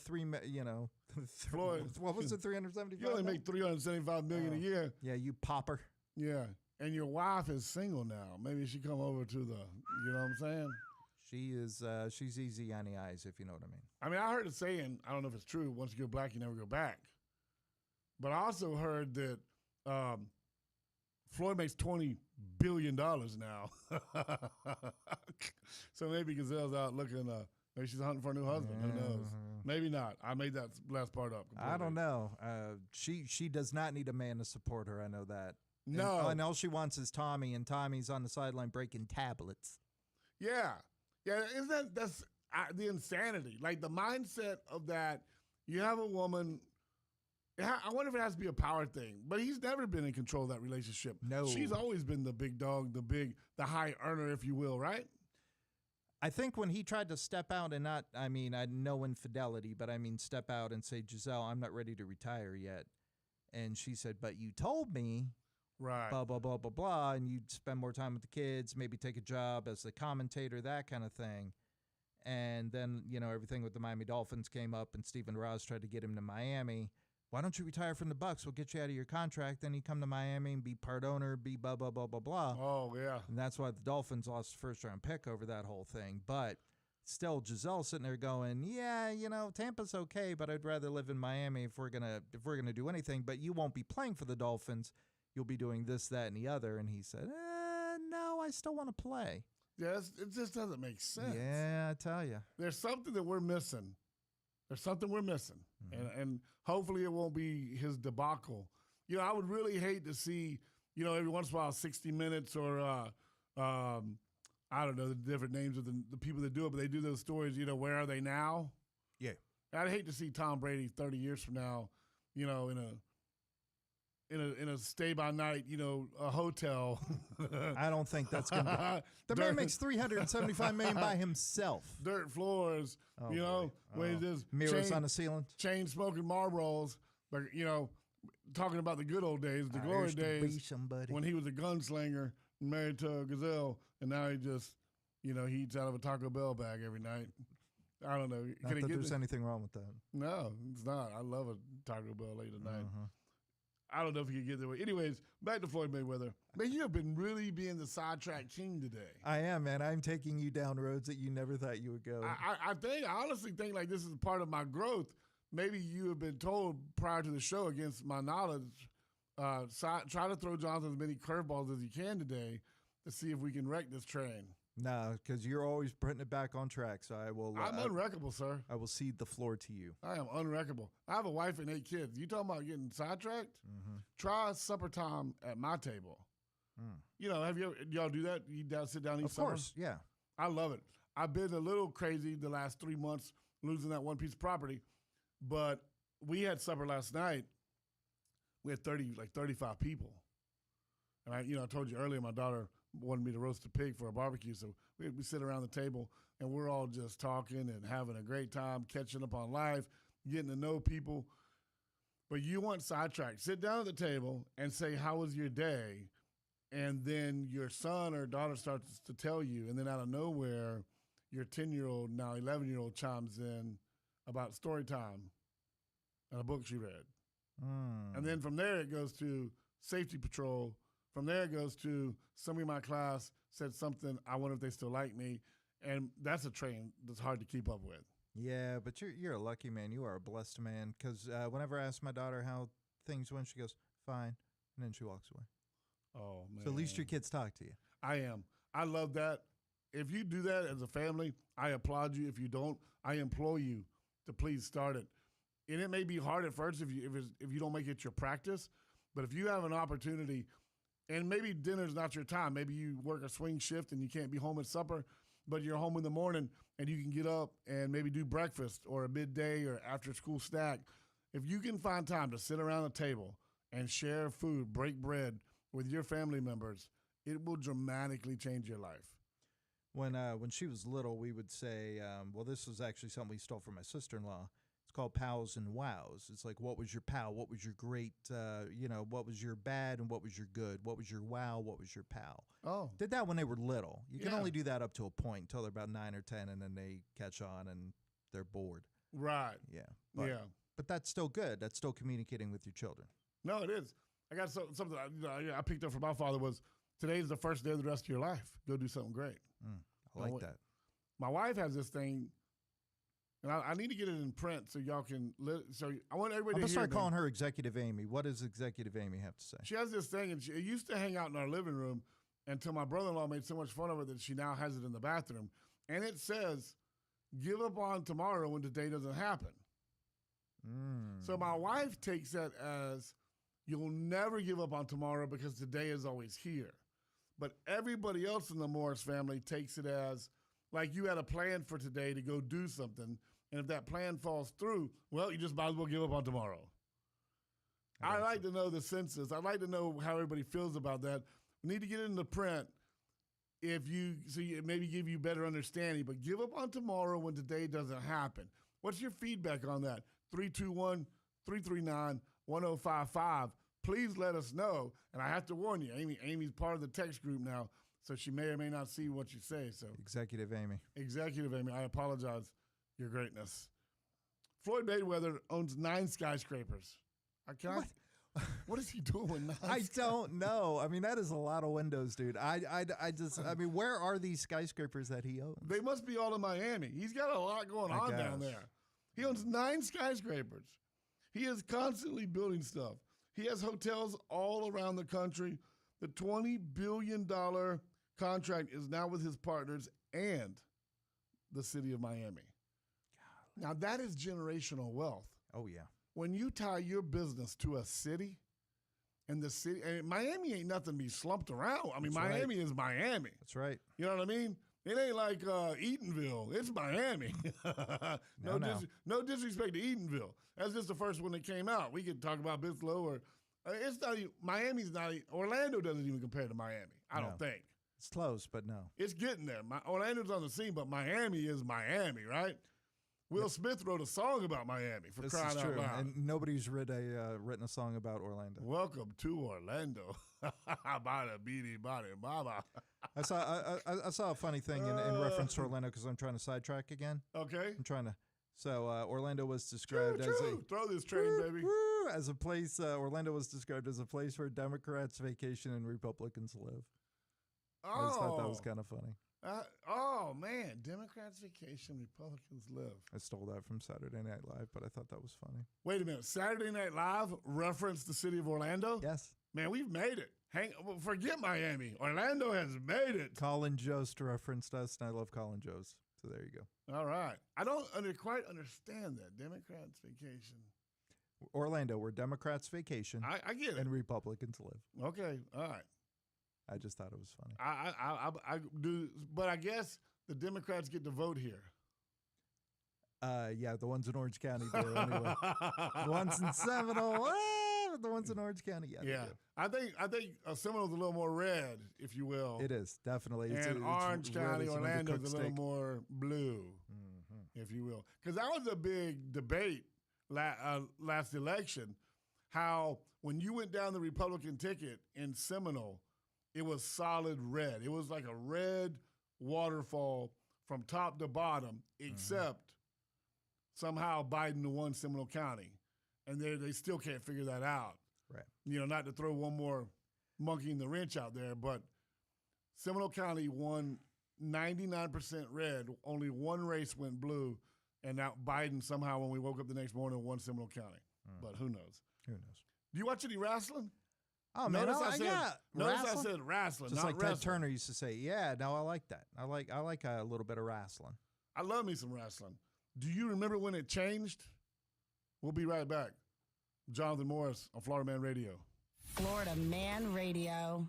what was it, 375? You only make $375 million a year. Yeah, you pauper. Yeah, and your wife is single now. Maybe she come over to the, you know what I'm saying? She is, she's easy on the eyes, if you know what I mean. I mean, I heard it saying, I don't know if it's true, once you go black, you never go back. But I also heard that Floyd makes $20 billion now. So maybe Gazelle's out looking, maybe she's hunting for a new husband. Who knows? Maybe not. I made that last part up completely. I don't know. She does not need a man to support her. I know that. No. And all she wants is Tommy, and Tommy's on the sideline breaking tablets. Yeah. Yeah, that's the insanity. Like the mindset of that, you have a woman, I wonder if it has to be a power thing, but he's never been in control of that relationship. No. She's always been the big dog, the high earner, if you will, right? I think when he tried to step out and not, I mean, no infidelity, but I mean step out and say, Giselle, I'm not ready to retire yet. And she said, but you told me. Right. Blah, blah, blah, blah, blah. And you'd spend more time with the kids, maybe take a job as the commentator, that kind of thing. And then, you know, everything with the Miami Dolphins came up and Stephen Ross tried to get him to Miami. Why don't you retire from the Bucs? We'll get you out of your contract. Then you come to Miami and be part owner, be blah, blah, blah, blah, blah. Oh, yeah. And that's why the Dolphins lost the first-round pick over that whole thing. But still, Giselle sitting there going, yeah, you know, Tampa's okay, but I'd rather live in Miami if we're gonna do anything. But you won't be playing for the Dolphins. You'll be doing this, that, and the other. And he said, no, I still want to play. Yeah, it just doesn't make sense. Yeah, I tell you. There's something that we're missing. There's something we're missing. Mm-hmm. And hopefully it won't be his debacle. You know, I would really hate to see, you know, every once in a while 60 Minutes or, I don't know, the different names of the people that do it, but they do those stories, you know, where are they now? Yeah. I'd hate to see Tom Brady 30 years from now, you know, in a stay-by-night, you know, a hotel. I don't think that's going to be. The man makes $375 million by himself. Dirt floors, you know, when just mirrors on the ceiling. Chain smoking Marlboros, like, you know, talking about the good old days, the glory days when he was a gunslinger, married to a gazelle, and now he just, he eats out of a Taco Bell bag every night. I don't know. Not that there's anything wrong with that. No, it's not. I love a Taco Bell late at night. I don't know if he could get there. Anyways, back to Floyd Mayweather. Man, you have been really being the sidetrack king today. I am, man. I'm taking you down roads that you never thought you would go. I honestly think like this is part of my growth. Maybe you have been told prior to the show, against my knowledge, try to throw Jonathan as many curveballs as you can today to see if we can wreck this train. No, because you're always putting it back on track. So I will. I'm unwreckable, sir. I will cede the floor to you. I am unwreckable. I have a wife and 8 kids. You talking about getting sidetracked? Try supper time at my table. Have y'all do that? You sit down and eat supper? Of course, yeah. I love it. I've been a little crazy the last 3 months losing that one piece of property, but we had supper last night. We had 35 people. And I told you earlier, my daughter wanted me to roast a pig for a barbecue. So we sit around the table and we're all just talking and having a great time, catching up on life, getting to know people. But you want sidetracked. Sit down at the table and say, how was your day? And then your son or daughter starts to tell you. And then out of nowhere, your 10-year-old, now 11-year-old chimes in about story time and a book she read. And then from there, it goes to safety patrol. From there, it goes to somebody in my class said something. I wonder if they still like me. And that's a train that's hard to keep up with. Yeah, but you're a lucky man. You are a blessed man. Because whenever I ask my daughter how things went, she goes, fine. And then she walks away. Oh, man. So at least your kids talk to you. I am. I love that. If you do that as a family, I applaud you. If you don't, I implore you to please start it. And it may be hard at first if you don't make it your practice. But if you have an opportunity, and maybe dinner's not your time. Maybe you work a swing shift and you can't be home at supper, but you're home in the morning and you can get up and maybe do breakfast or a midday or after school snack. If you can find time to sit around a table and share food, break bread with your family members, it will dramatically change your life. When she was little, we would say, this was actually something we stole from my sister-in-law. It's called Pals and Wows. It's like, what was your pal? What was your great, what was your bad and what was your good? What was your wow? What was your pal? Oh. Did that when they were little. You can only do that up to a point until they're about 9 or 10, and then they catch on and they're bored. Right. Yeah. But that's still good. That's still communicating with your children. No, it is. I got something I picked up from my father was, today's the first day of the rest of your life. Go do something great. I like that. My wife has this thing, and I need to get it in print so y'all can. So I want everybody to hear. I'm gonna start calling her Executive Amy. What does Executive Amy have to say? She has this thing, and it used to hang out in our living room until my brother-in-law made so much fun of it that she now has it in the bathroom. And it says, "Give up on tomorrow when today doesn't happen." So my wife takes that as, you'll never give up on tomorrow because today is always here. But everybody else in the Morris family takes it as, like, you had a plan for today to go do something, and if that plan falls through, well, you just might as well give up on tomorrow. I like to know the census. I'd like to know how everybody feels about that. We need to get it into print maybe give you better understanding, but give up on tomorrow when today doesn't happen. What's your feedback on that? 321-339-1055. Please let us know. And I have to warn you, Amy's part of the text group now, so she may or may not see what you say. So Executive Amy, I apologize. Your greatness. Floyd Mayweather owns 9 skyscrapers. What is he doing with 9? I don't know. I mean, that is a lot of windows, dude. Where are these skyscrapers that he owns? They must be all in Miami. He's got a lot going on down there. He owns 9 skyscrapers. He is constantly building stuff. He has hotels all around the country. The $20 billion contract is now with his partners and the city of Miami. Now, that is generational wealth. Oh, yeah. When you tie your business to a city, and Miami ain't nothing to be slumped around. I mean, Miami is Miami. That's right. You know what I mean? It ain't like Eatonville. It's Miami. No disrespect to Eatonville. That's just the first one that came out. We could talk about Bislow or it's not. Miami's not. Orlando doesn't even compare to Miami. I don't think. It's close, but no. It's getting there. Orlando's on the scene, but Miami is Miami, right? Will Smith wrote a song about Miami, for This crying is out true, loud. and nobody's written a song about Orlando. Welcome to Orlando. Bada beady bada baba. I saw a funny thing in reference to Orlando because I'm trying to sidetrack again. Okay. I'm trying to. So Orlando was described as a throw this train, baby. As a place. Orlando was described as a place where Democrats vacation and Republicans live. I just thought that was kind of funny. Oh man, Democrats vacation, Republicans live. I stole that from Saturday Night Live, but I thought that was funny. Wait a minute, Saturday Night Live referenced the city of Orlando? Yes. Man, we've made it. Forget Miami. Orlando has made it. Colin Jost referenced us, and I love Colin Jost. So there you go. All right. I don't quite understand that. Democrats vacation. Orlando, where Democrats vacation. I get it. And Republicans live. Okay. All right. I just thought it was funny. I do, but I guess the Democrats get to vote here. Yeah, the ones in Orange County do anyway. The ones in Seminole, the ones in Orange County, yeah. I think Seminole's a little more red, if you will. It is definitely. And Orange County, Orlando's a little more blue, if you will. Because that was a big debate last election. How when you went down the Republican ticket in Seminole, it was solid red. It was like a red waterfall from top to bottom, except somehow Biden won Seminole County. And they still can't figure that out. Right. You know, not to throw one more monkey in the wrench out there, but Seminole County won 99% red. Only one race went blue. And now Biden somehow, when we woke up the next morning, won Seminole County. But who knows? Who knows? Do you watch any wrestling? Oh, man, Notice I said wrestling, just not like wrestling. Ted Turner used to say. Yeah, no, I like that. I like a little bit of wrestling. I love me some wrestling. Do you remember when it changed? We'll be right back. Jonathan Morris on Florida Man Radio. Florida Man Radio.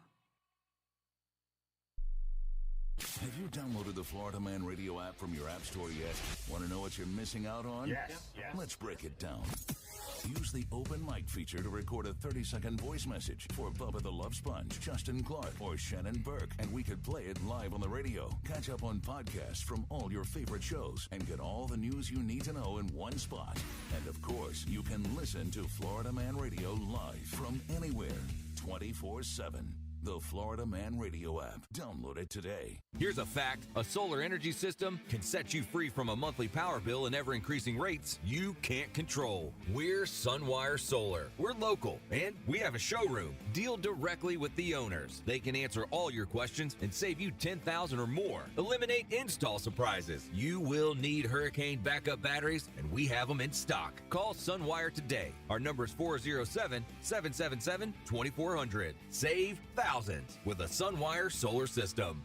Have you downloaded the Florida Man Radio app from your app store yet? Want to know what you're missing out on? Yes. Let's break it down. Use the open mic feature to record a 30-second voice message for Bubba the Love Sponge, Justin Clark, or Shannon Burke, and we could play it live on the radio. Catch up on podcasts from all your favorite shows and get all the news you need to know in one spot. And of course, you can listen to Florida Man Radio live from anywhere, 24/7. The Florida Man Radio app. Download it today. Here's a fact. A solar energy system can set you free from a monthly power bill and ever-increasing rates you can't control. We're Sunwire Solar. We're local, and we have a showroom. Deal directly with the owners. They can answer all your questions and save you $10,000 or more. Eliminate install surprises. You will need hurricane backup batteries, and we have them in stock. Call Sunwire today. Our number is 407-777-2400. Save thousands with a Sunwire solar system.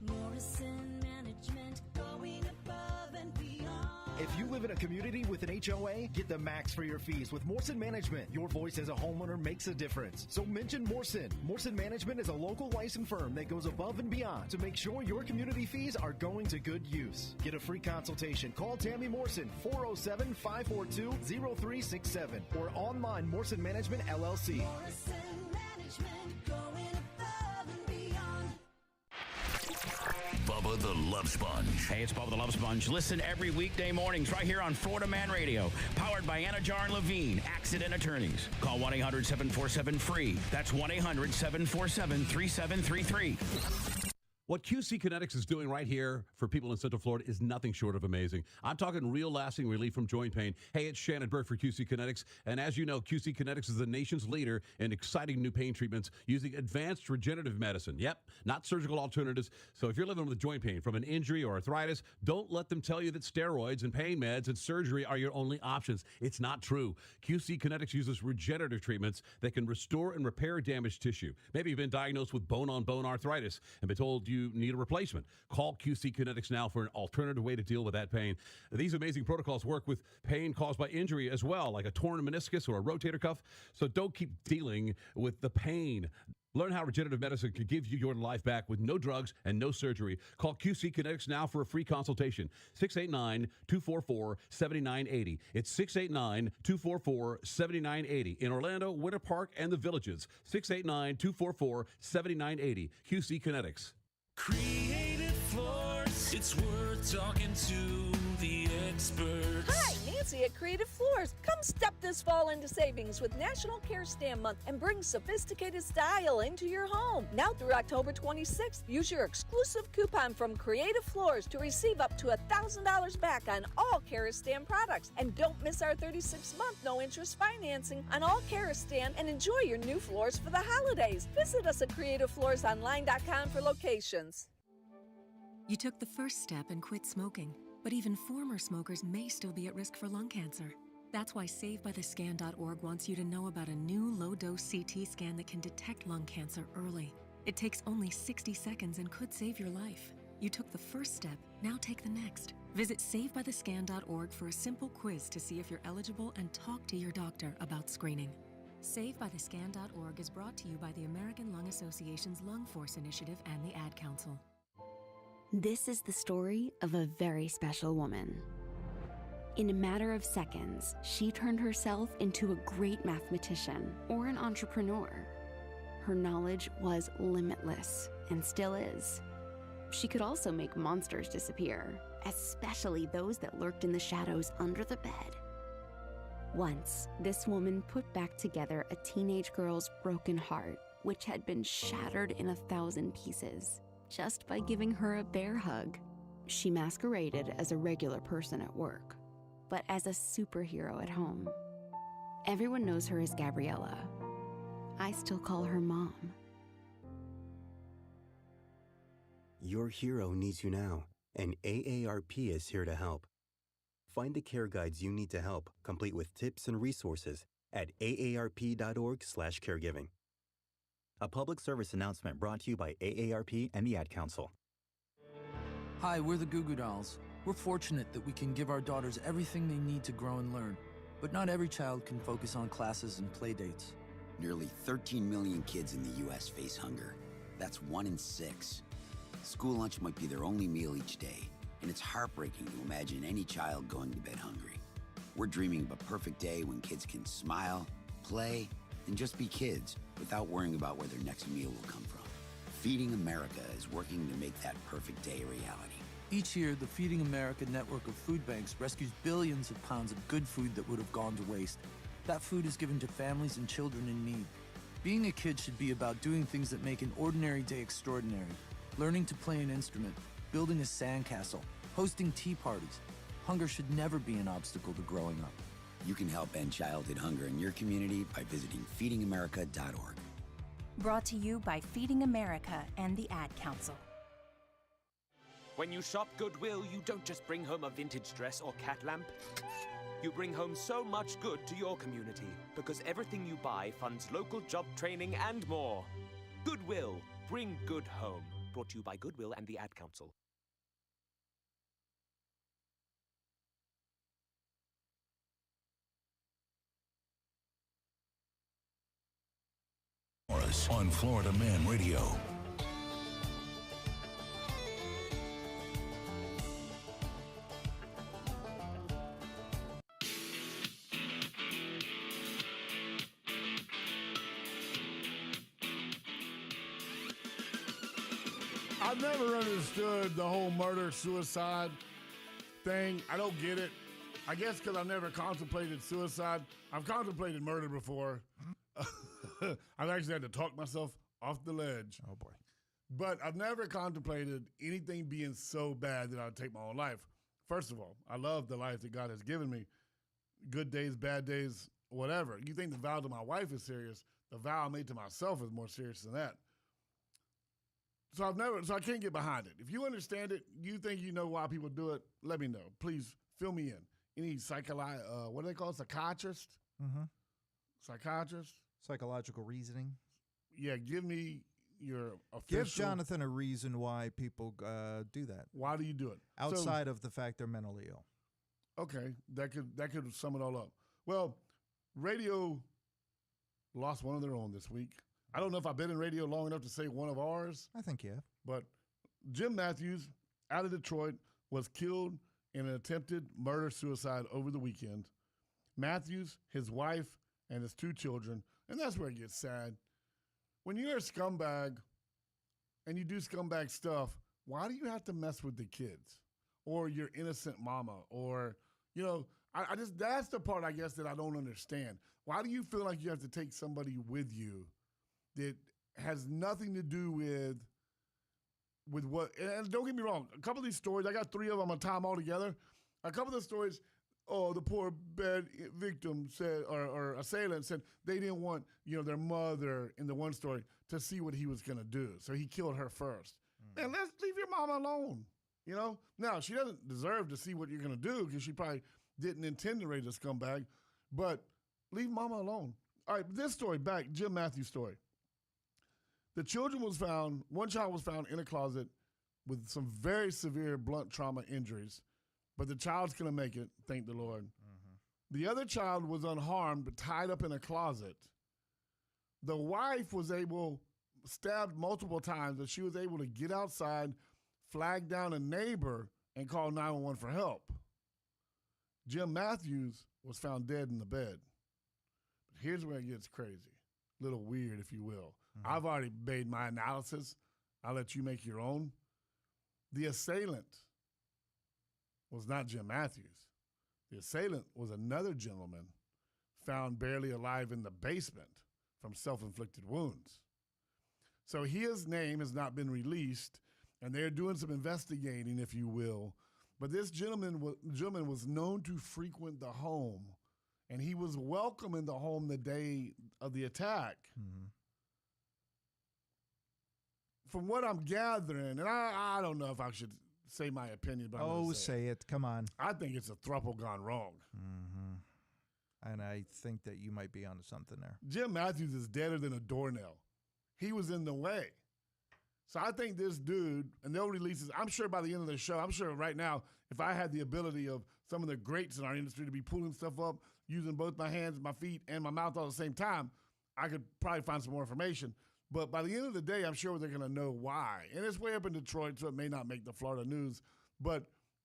Morrison Management, going above and beyond. If you live in a community with an HOA, get the max for your fees with Morrison Management. Your voice as a homeowner makes a difference. So mention Morrison. Morrison Management is a local licensed firm that goes above and beyond to make sure your community fees are going to good use. Get a free consultation. Call Tammy Morrison, 407-542-0367 or online Morrison Management LLC. Morrison Management, going above and beyond. Bubba the Love Sponge. Hey, it's Bubba the Love Sponge. Listen every weekday mornings right here on Florida Man Radio. Powered by Anna Jar and Levine, Accident Attorneys. Call 1-800-747-FREE. That's 1-800-747-3733. What QC Kinetics is doing right here for people in Central Florida is nothing short of amazing. I'm talking real lasting relief from joint pain. Hey, it's Shannon Burke for QC Kinetics. And as you know, QC Kinetics is the nation's leader in exciting new pain treatments using advanced regenerative medicine. Yep, not surgical alternatives. So if you're living with joint pain from an injury or arthritis, don't let them tell you that steroids and pain meds and surgery are your only options. It's not true. QC Kinetics uses regenerative treatments that can restore and repair damaged tissue. Maybe you've been diagnosed with bone-on-bone arthritis and been told you need a replacement. Call QC Kinetics now for an alternative way to deal with that pain. These amazing protocols work with pain caused by injury as well, like a torn meniscus or a rotator cuff. So don't keep dealing with the pain. Learn how regenerative medicine can give you your life back with no drugs and no surgery. Call QC Kinetics now for a free consultation. 689-244-7980. It's 689-244-7980. In Orlando, Winter Park, and the Villages. 689-244-7980. QC Kinetics. Creative Force, it's worth talking to the experts. Hi, Nancy at Creative Floors. Come step this fall into savings with National Care Stand Month and bring sophisticated style into your home. Now through October 26th, use your exclusive coupon from Creative Floors to receive up to $1,000 back on all Stand products. And don't miss our 36-month no-interest financing on all Stand and enjoy your new floors for the holidays. Visit us at CreativeFloorsOnline.com for locations. You took the first step and quit smoking, but even former smokers may still be at risk for lung cancer. That's why SaveByTheScan.org wants you to know about a new low-dose CT scan that can detect lung cancer early. It takes only 60 seconds and could save your life. You took the first step, now take the next. Visit SaveByTheScan.org for a simple quiz to see if you're eligible and talk to your doctor about screening. SaveByTheScan.org is brought to you by the American Lung Association's Lung Force Initiative and the Ad Council. This is the story of a very special woman. In a matter of seconds, she turned herself into a great mathematician or an entrepreneur. Her knowledge was limitless and still is. She could also make monsters disappear, especially those that lurked in the shadows under the bed. Once, this woman put back together a teenage girl's broken heart, which had been shattered in 1,000 pieces, just by giving her a bear hug. She masqueraded as a regular person at work, but as a superhero at home. Everyone knows her as Gabriella. I still call her Mom. Your hero needs you now, and AARP is here to help. Find the care guides you need to help, complete with tips and resources at aarp.org/caregiving. A public service announcement brought to you by AARP and the Ad Council. Hi, we're the Goo Goo Dolls. We're fortunate that we can give our daughters everything they need to grow and learn, but not every child can focus on classes and play dates. Nearly 13 million kids in the U.S. face hunger. That's 1 in 6. School lunch might be their only meal each day, and it's heartbreaking to imagine any child going to bed hungry. We're dreaming of a perfect day when kids can smile, play, and just be kids without worrying about where their next meal will come from. Feeding America is working to make that perfect day a reality. Each year, the Feeding America network of food banks rescues billions of pounds of good food that would have gone to waste. That food is given to families and children in need. Being a kid should be about doing things that make an ordinary day extraordinary. Learning to play an instrument, building a sandcastle, hosting tea parties. Hunger should never be an obstacle to growing up. You can help end childhood hunger in your community by visiting feedingamerica.org. Brought to you by Feeding America and the Ad Council. When you shop Goodwill, you don't just bring home a vintage dress or cat lamp. You bring home so much good to your community because everything you buy funds local job training and more. Goodwill, bring good home. Brought to you by Goodwill and the Ad Council. On Florida Man Radio. I've never understood the whole murder-suicide thing. I don't get it. I guess because I've never contemplated suicide. I've contemplated murder before. I've actually had to talk myself off the ledge. Oh, boy. But I've never contemplated anything being so bad that I would take my own life. First of all, I love the life that God has given me. Good days, bad days, whatever. You think the vow to my wife is serious. The vow I made to myself is more serious than that. So I can't get behind it. If you understand it, you think you know why people do it, let me know. Please fill me in. Any what do they call it? Psychiatrist? Mm-hmm. Psychiatrist? Psychological reasoning. Yeah, give me your official. Give Jonathan a reason why people do that. Why do you do it? Outside of the fact they're mentally ill. Okay, that could sum it all up. Well, radio lost one of their own this week. I don't know if I've been in radio long enough to say one of ours. I think, yeah. But Jim Matthews out of Detroit was killed in an attempted murder-suicide over the weekend. Matthews, his wife, and his 2 children, and that's where it gets sad. When you're a scumbag and you do scumbag stuff, why do you have to mess with the kids or your innocent mama or You know, I just, that's the part I guess that I don't understand. Why do you feel like you have to take somebody with you that has nothing to do with what, and don't get me wrong, a couple of these stories, I got 3 of them, I'm going to tie them all together. A couple of the stories, the poor bad victim said, or assailant said they didn't want, their mother in the one story to see what he was going to do. So he killed her first. Man, let's leave your mama alone. Now she doesn't deserve to see what you're going to do because she probably didn't intend to raise a scumbag, but leave mama alone. All right, this story back, Jim Matthews' story. The children one child was found in a closet with some very severe blunt trauma injuries, but the child's going to make it, thank the Lord. Mm-hmm. The other child was unharmed but tied up in a closet. The wife was stabbed multiple times, but she was able to get outside, flag down a neighbor, and call 911 for help. Jim Matthews was found dead in the bed. But here's where it gets crazy. A little weird, if you will. Mm-hmm. I've already made my analysis. I'll let you make your own. The assailant was not Jim Matthews. The assailant was another gentleman found barely alive in the basement from self-inflicted wounds. So his name has not been released, and they're doing some investigating, if you will. But this gentleman was known to frequent the home, and he was welcome in the home the day of the attack. Mm-hmm. From what I'm gathering, and I don't know if I should say my opinion, but I'm say it. Come on. I think it's a throuple gone wrong. Mm-hmm. And I think that you might be onto something there. Jim Matthews is deader than a doornail. He was in the way. So I think this dude, and they'll release this, I'm sure by the end of the show, I'm sure right now, if I had the ability of some of the greats in our industry to be pulling stuff up, using both my hands, my feet, and my mouth all at the same time, I could probably find some more information. But by the end of the day, I'm sure they're going to know why. And it's way up in Detroit, so it may not make the Florida news. But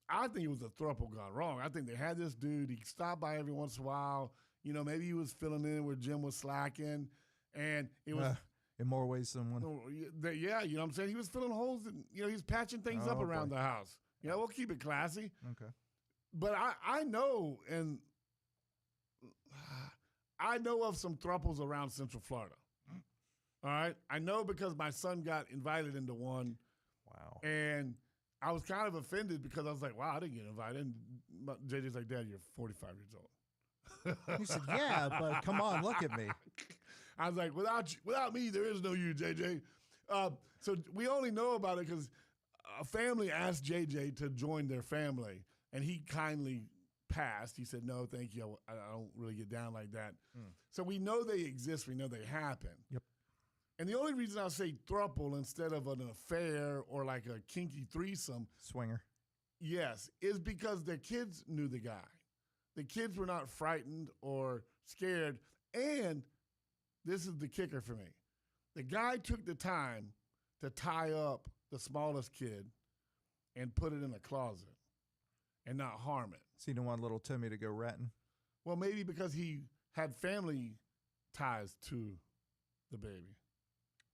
I think it was a throuple gone wrong. I think they had this dude. He stopped by every once in a while. Maybe he was filling in where Jim was slacking. And it was... in more ways than one. Yeah, you know what I'm saying? He was filling holes. And, he's patching things up around the house. We'll keep it classy. Okay. But I know, and I know of some thruples around Central Florida. All right? I know because my son got invited into one. Wow. And I was kind of offended because I was like, wow, I didn't get invited. And JJ's like, Dad, you're 45 years old. He said, yeah, but come on, look at me. I was like, without me, there is no you, JJ. So we only know about it because a family asked JJ to join their family, and he kindly passed. He said, no, thank you. I don't really get down like that. So we know they exist. We know they happen. Yep. And the only reason I say throuple instead of an affair or like a kinky threesome. Swinger. Yes, is because the kids knew the guy. The kids were not frightened or scared. And this is the kicker for me. The guy took the time to tie up the smallest kid and put it in a closet and not harm it. So you didn't want little Timmy to go ratting? Well, maybe because he had family ties to the baby.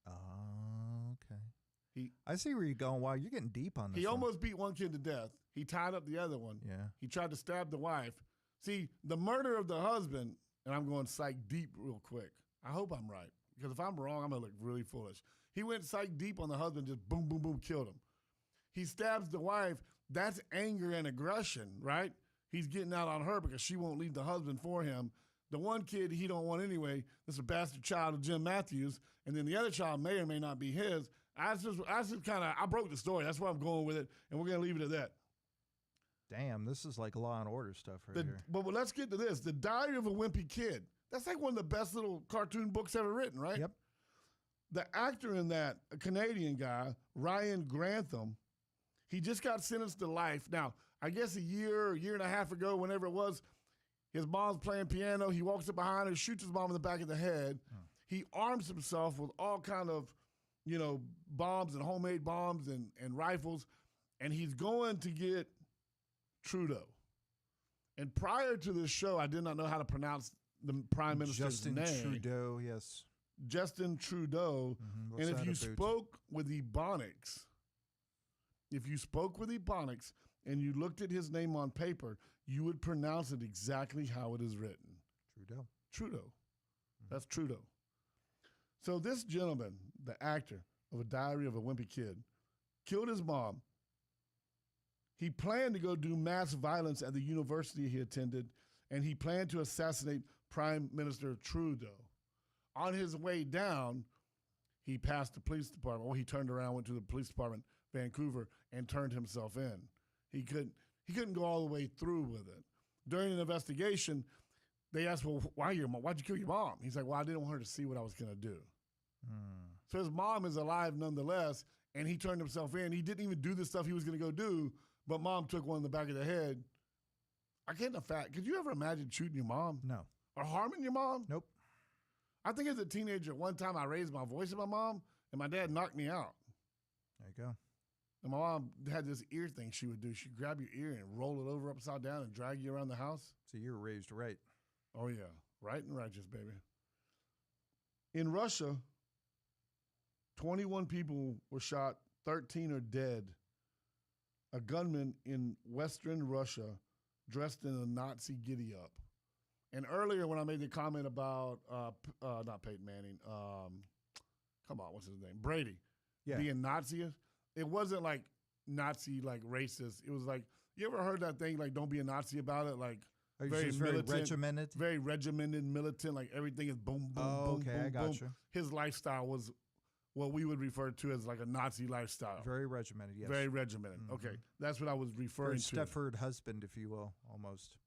Oh, okay. I see where you're going. Wow, you're getting deep on this. He almost beat one kid to death. He tied up the other one. Yeah. He tried to stab the wife. See, the murder of the husband, and I'm going psych deep real quick. I hope I'm right, because if I'm wrong, I'm going to look really foolish. He went psych deep on the husband, just boom, boom, boom, killed him. He stabs the wife. That's anger and aggression, right? He's getting out on her because she won't leave the husband for him. The one kid he don't want anyway, this is a bastard child of Jim Matthews, and then the other child may or may not be his. I broke the story. That's why I'm going with it, and we're going to leave it at that. Damn, this is like Law and Order stuff here. But let's get to this. The Diary of a Wimpy Kid. That's like one of the best little cartoon books ever written, right? Yep. The actor in that, a Canadian guy, Ryan Grantham, he just got sentenced to life. Now, I guess a year and a half ago, whenever it was, his mom's playing piano. He walks up behind her, shoots his mom in the back of the head. He arms himself with all kind of, bombs and homemade bombs and rifles, and he's going to get Trudeau. And prior to this show, I did not know how to pronounce the prime minister's name. Justin Trudeau, yes. Justin Trudeau. Mm-hmm. And if you spoke with Ebonics, and you looked at his name on paper, you would pronounce it exactly how it is written. Trudeau. Trudeau. That's Trudeau. So this gentleman, the actor of A Diary of a Wimpy Kid, killed his mom. He planned to go do mass violence at the university he attended, and he planned to assassinate Prime Minister Trudeau. On his way down, he passed the police department. Well, he turned around, went to the police department, Vancouver, and turned himself in. He couldn't go all the way through with it. During an investigation, they asked, well, why'd you kill your mom? He's like, well, I didn't want her to see what I was going to do. So his mom is alive nonetheless, and he turned himself in. He didn't even do the stuff he was going to go do, but mom took one in the back of the head. I can't could you ever imagine shooting your mom? No. Or harming your mom? Nope. I think as a teenager, one time I raised my voice at my mom, and my dad knocked me out. There you go. And my mom had this ear thing she would do. She'd grab your ear and roll it over upside down and drag you around the house. So you were raised right. Oh, yeah. Right and righteous, baby. In Russia, 21 people were shot, 13 are dead. A gunman in Western Russia dressed in a Nazi giddy-up. And earlier when I made the comment about, not Peyton Manning, what's his name? Brady being Nazi, it wasn't like Nazi, like racist. It was like, you ever heard that thing, like, don't be a Nazi about it? Like, very regimented? Very regimented, militant, like everything is boom, boom, boom, okay, boom, I got boom. you. His lifestyle was what we would refer to as like a Nazi lifestyle. Very regimented, yes. Very regimented. Mm-hmm. Okay, that's what I was referring to. Stepford husband, if you will, almost.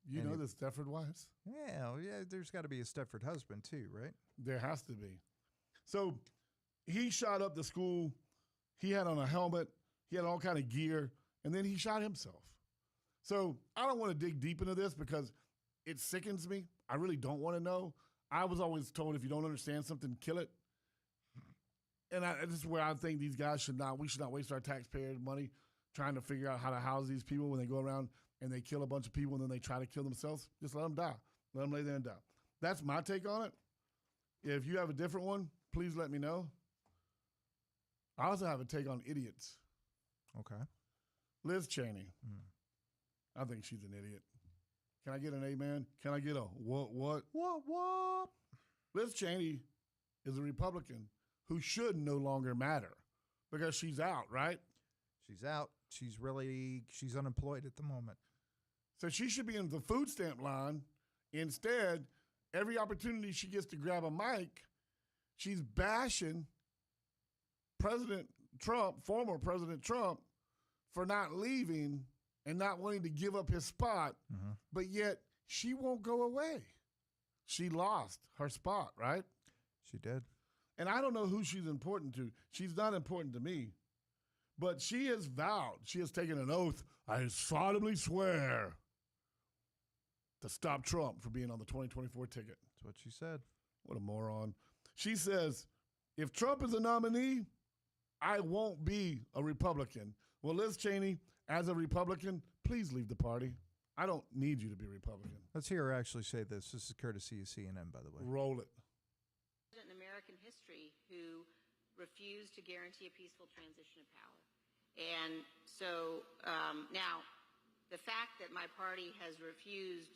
You know the Stepford wives? Yeah, there's got to be a Stepford husband too, right? There has to be. So he shot up the school. He had on a helmet. He had all kind of gear, and then he shot himself. So I don't want to dig deep into this because it sickens me. I really don't want to know. I was always told if you don't understand something, kill it. And this is where I think these guys we should not waste our taxpayers' money trying to figure out how to house these people when they go around and they kill a bunch of people and then they try to kill themselves. Just let them die. Let them lay there and die. That's my take on it. If you have a different one, please let me know. I also have a take on idiots. Okay. Liz Cheney. I think she's an idiot. Can I get an amen? Can I get a what? What? Liz Cheney is a Republican who should no longer matter because she's out, right? She's out. She's unemployed at the moment. So she should be in the food stamp line. Instead, every opportunity she gets to grab a mic, she's bashing President Trump, former President Trump, for not leaving and not wanting to give up his spot, but yet she won't go away. She lost her spot, right? She did. And I don't know who she's important to. She's not important to me. But she has vowed, she has taken an oath, I solemnly swear to stop Trump from being on the 2024 ticket. That's what she said. What a moron. She says, if Trump is a nominee, I won't be a Republican. Well, Liz Cheney, as a Republican, please leave the party. I don't need you to be a Republican. Let's hear her actually say this. This is courtesy of CNN, by the way. Roll it. In American history who refused to guarantee a peaceful transition of power. And so now the fact that my party has refused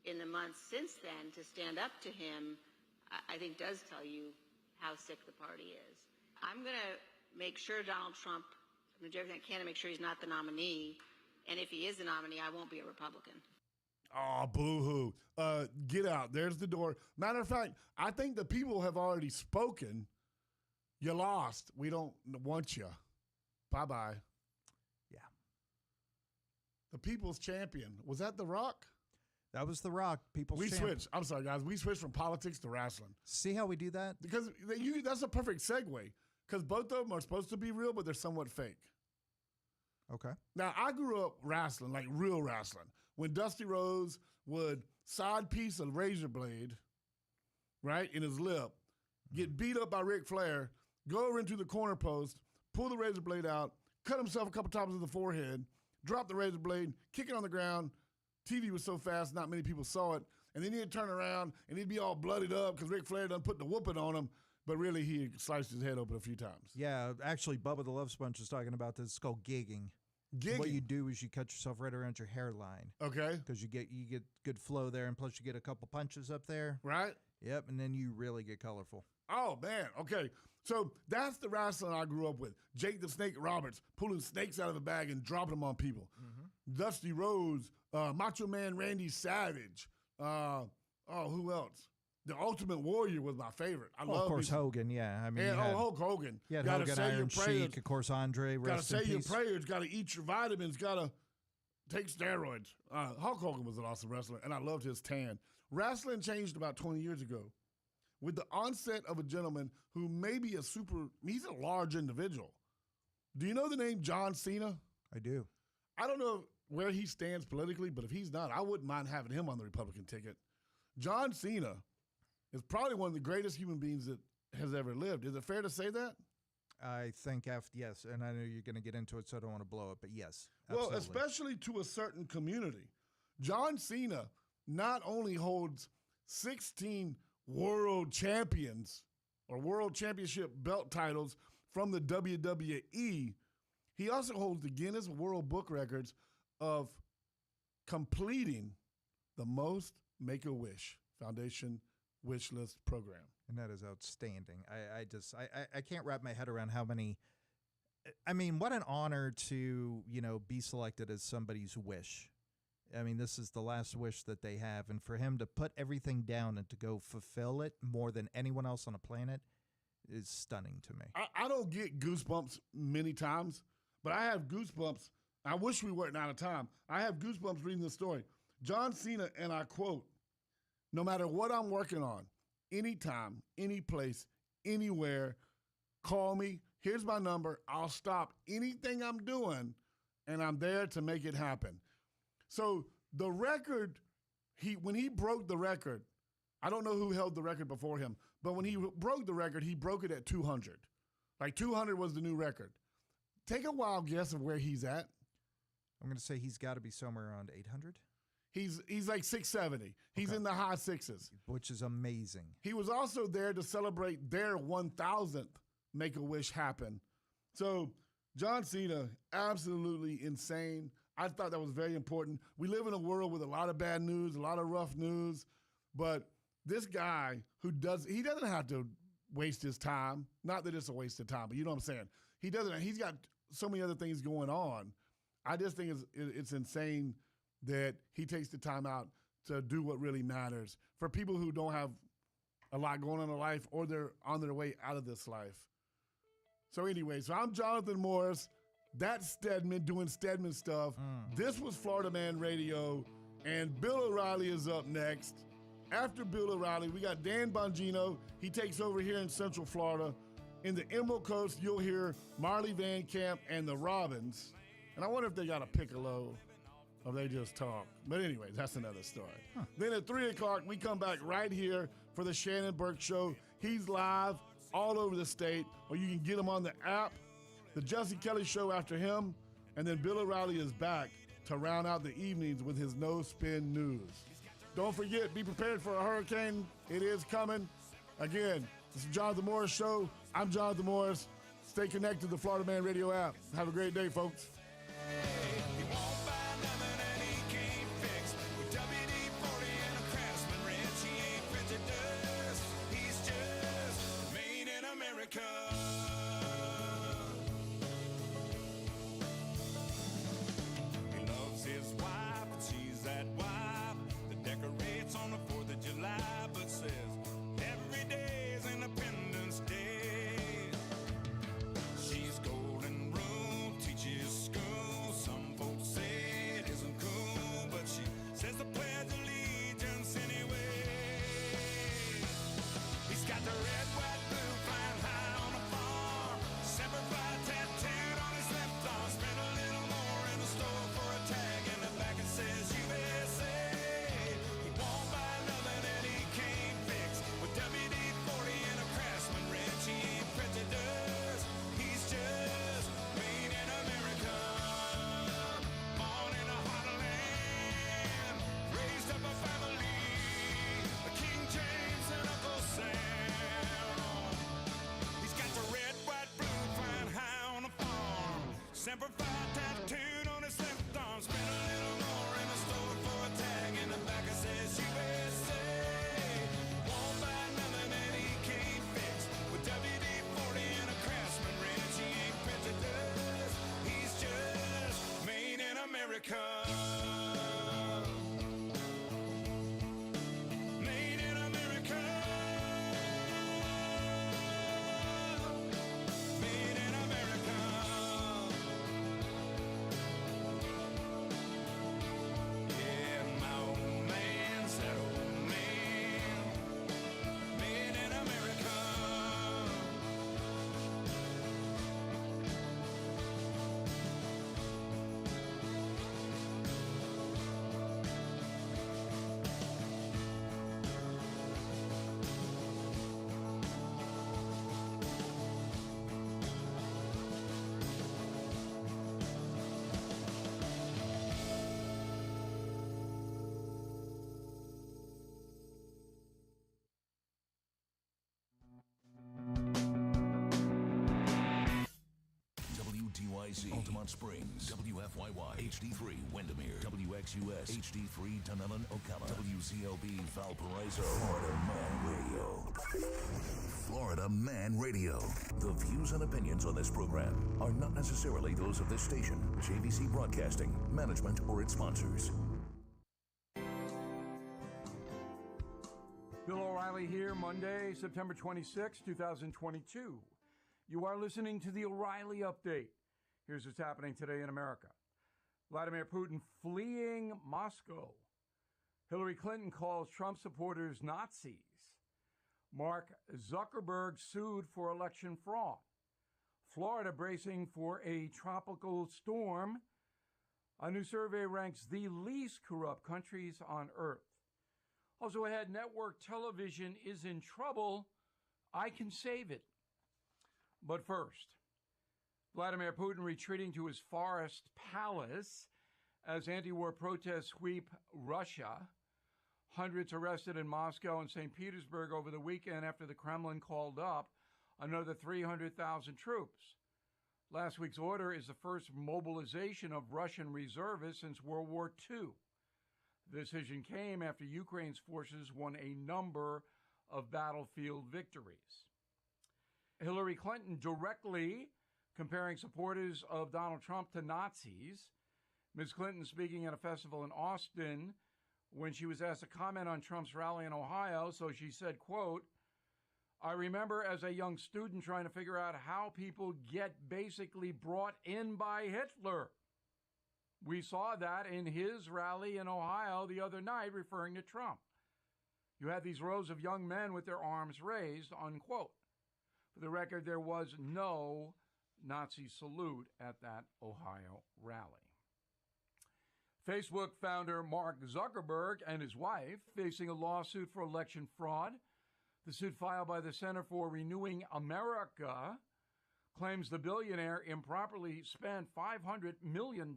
in the months since then to stand up to him, I think does tell you how sick the party is. I'm going to make sure Donald Trump, I'm going to do everything I can to make sure he's not the nominee. And if he is the nominee, I won't be a Republican. Oh, boo-hoo. Get out. There's the door. Matter of fact, I think the people have already spoken. You lost. We don't want you. Bye-bye. Yeah. The people's champion. Was that The Rock? That was The Rock. We switched. I'm sorry, guys. We switched from politics to wrestling. See how we do that? Because that's a perfect segue. Because both of them are supposed to be real, but they're somewhat fake. Okay. Now, I grew up wrestling, like real wrestling. When Dusty Rhodes would side piece a razor blade, right, in his lip, get beat up by Ric Flair, go over into the corner post, pull the razor blade out, cut himself a couple times in the forehead, drop the razor blade, kick it on the ground. TV was so fast, not many people saw it. And then he'd turn around, and he'd be all bloodied up because Ric Flair done put the whooping on him. But really, he sliced his head open a few times. Yeah, actually, Bubba the Love Sponge was talking about this. It's called gigging. Gigging. What you do is you cut yourself right around your hairline. Okay. Because you get good flow there, and plus you get a couple punches up there. Right. Yep, and then you really get colorful. Oh, man. Okay. So that's the wrestling I grew up with. Jake the Snake Roberts, pulling snakes out of a bag and dropping them on people. Dusty Rhodes, Macho Man Randy Savage. Who else? The Ultimate Warrior was my favorite. I love Of course, Hogan, yeah. I mean, Hulk Hogan. Yeah, Gotta Hogan, say Iron your prayers. Sheik, of course, Andre, Gotta rest in say your peace. prayers. Gotta eat your vitamins. Gotta take steroids. Hulk Hogan was an awesome wrestler, and I loved his tan. Wrestling changed about 20 years ago with the onset of a gentleman who may be he's a large individual. Do you know the name John Cena? I do. I don't know where he stands politically, but if he's not, I wouldn't mind having him on the Republican ticket. John Cena is probably one of the greatest human beings that has ever lived. Is it fair to say that? I think, yes, and I know you're going to get into it, so I don't want to blow it, but yes, absolutely. Well, especially to a certain community. John Cena not only holds 16 world champions or world championship belt titles from the WWE, he also holds the Guinness World Book Records of completing the most Make-A-Wish Foundation wish list program. And that is outstanding. I can't wrap my head around how many. I mean, what an honor to, be selected as somebody's wish. I mean, this is the last wish that they have. And for him to put everything down and to go fulfill it more than anyone else on the planet is stunning to me. I don't get goosebumps many times, but I have goosebumps. I wish we weren't out of time. I have goosebumps reading this story. John Cena, and I quote, "No matter what I'm working on, anytime, any place, anywhere, call me. Here's my number. I'll stop anything I'm doing, and I'm there to make it happen." So the record, when he broke the record, I don't know who held the record before him, but when he broke the record, he broke it at 200. Like 200 was the new record. Take a wild guess of where he's at. I'm going to say he's got to be somewhere around 800. He's like 670. He's in the high sixes. Which is amazing. He was also there to celebrate their 1,000th Make-A-Wish happen. So John Cena, absolutely insane. I thought that was very important. We live in a world with a lot of bad news, a lot of rough news, but this guy he doesn't have to waste his time. Not that it's a waste of time, but you know what I'm saying. He doesn't. He's got so many other things going on. I just think it's insane that he takes the time out to do what really matters for people who don't have a lot going on in their life or they're on their way out of this life. So anyway, I'm Jonathan Morris. That's Steadman doing Steadman stuff. This was Florida Man Radio, and Bill O'Reilly is up next. After Bill O'Reilly, we got Dan Bongino. He takes over here in Central Florida. In the Emerald Coast, you'll hear Marley Van Camp and the Robins. And I wonder if they got a piccolo or they just talk. But anyway, that's another story. Then at 3 o'clock, we come back right here for the Shannon Burke Show. He's live all over the state, or you can get him on the app. The Jesse Kelly Show after him. And then Bill O'Reilly is back to round out the evenings with his No Spin News. Don't forget, be prepared for a hurricane. It is coming. Again, this is Jonathan Morris Show. I'm Jonathan Morris. Stay connected to the Florida Man Radio app. Have a great day, folks. He loves his wife, and she's that wife that decorates on the 4th of July, but says every day is Independence Day. She's golden rule, teaches school. Some folks say it isn't cool, but she says the Pledge of Allegiance anyway. He's got the red, white, blue flying high on the farm. Semper Fi tattooed on his left arm. Spent a little more in the store for a tag in the back. It says USA. He won't buy nothing that he can't fix. With WD-40 and a Craftsman wrench, he ain't prejudiced. He's just made in America. Born in a heartland, raised up a family. King James and Uncle Sam. He's got the red, white, blue flying high on the farm. Semper Fi tattooed WNYC, Altamont Springs, WFYY, HD3, Windermere, WXUS, HD3, Tunellen, Ocala, WZLB, Valparaiso, Florida Man Radio. Florida Man Radio. The views and opinions on this program are not necessarily those of this station, JVC Broadcasting, management, or its sponsors. Bill O'Reilly here, Monday, September 26, 2022. You are listening to the O'Reilly Update. Here's what's happening today in America. Vladimir Putin fleeing Moscow. Hillary Clinton calls Trump supporters Nazis. Mark Zuckerberg sued for election fraud. Florida bracing for a tropical storm. A new survey ranks the least corrupt countries on earth. Also ahead, network television is in trouble. I can save it. But first, Vladimir Putin retreating to his forest palace as anti-war protests sweep Russia. Hundreds arrested in Moscow and St. Petersburg over the weekend after the Kremlin called up another 300,000 troops. Last week's order is the first mobilization of Russian reservists since World War II. The decision came after Ukraine's forces won a number of battlefield victories. Hillary Clinton directly comparing supporters of Donald Trump to Nazis. Ms. Clinton speaking at a festival in Austin when she was asked to comment on Trump's rally in Ohio, so she said, quote, "I remember as a young student trying to figure out how people get basically brought in by Hitler. We saw that in his rally in Ohio the other night, referring to Trump. You had these rows of young men with their arms raised," unquote. For the record, there was no Nazi salute at that Ohio rally. Facebook founder Mark Zuckerberg and his wife facing a lawsuit for election fraud. The suit filed by the Center for Renewing America claims the billionaire improperly spent $500 million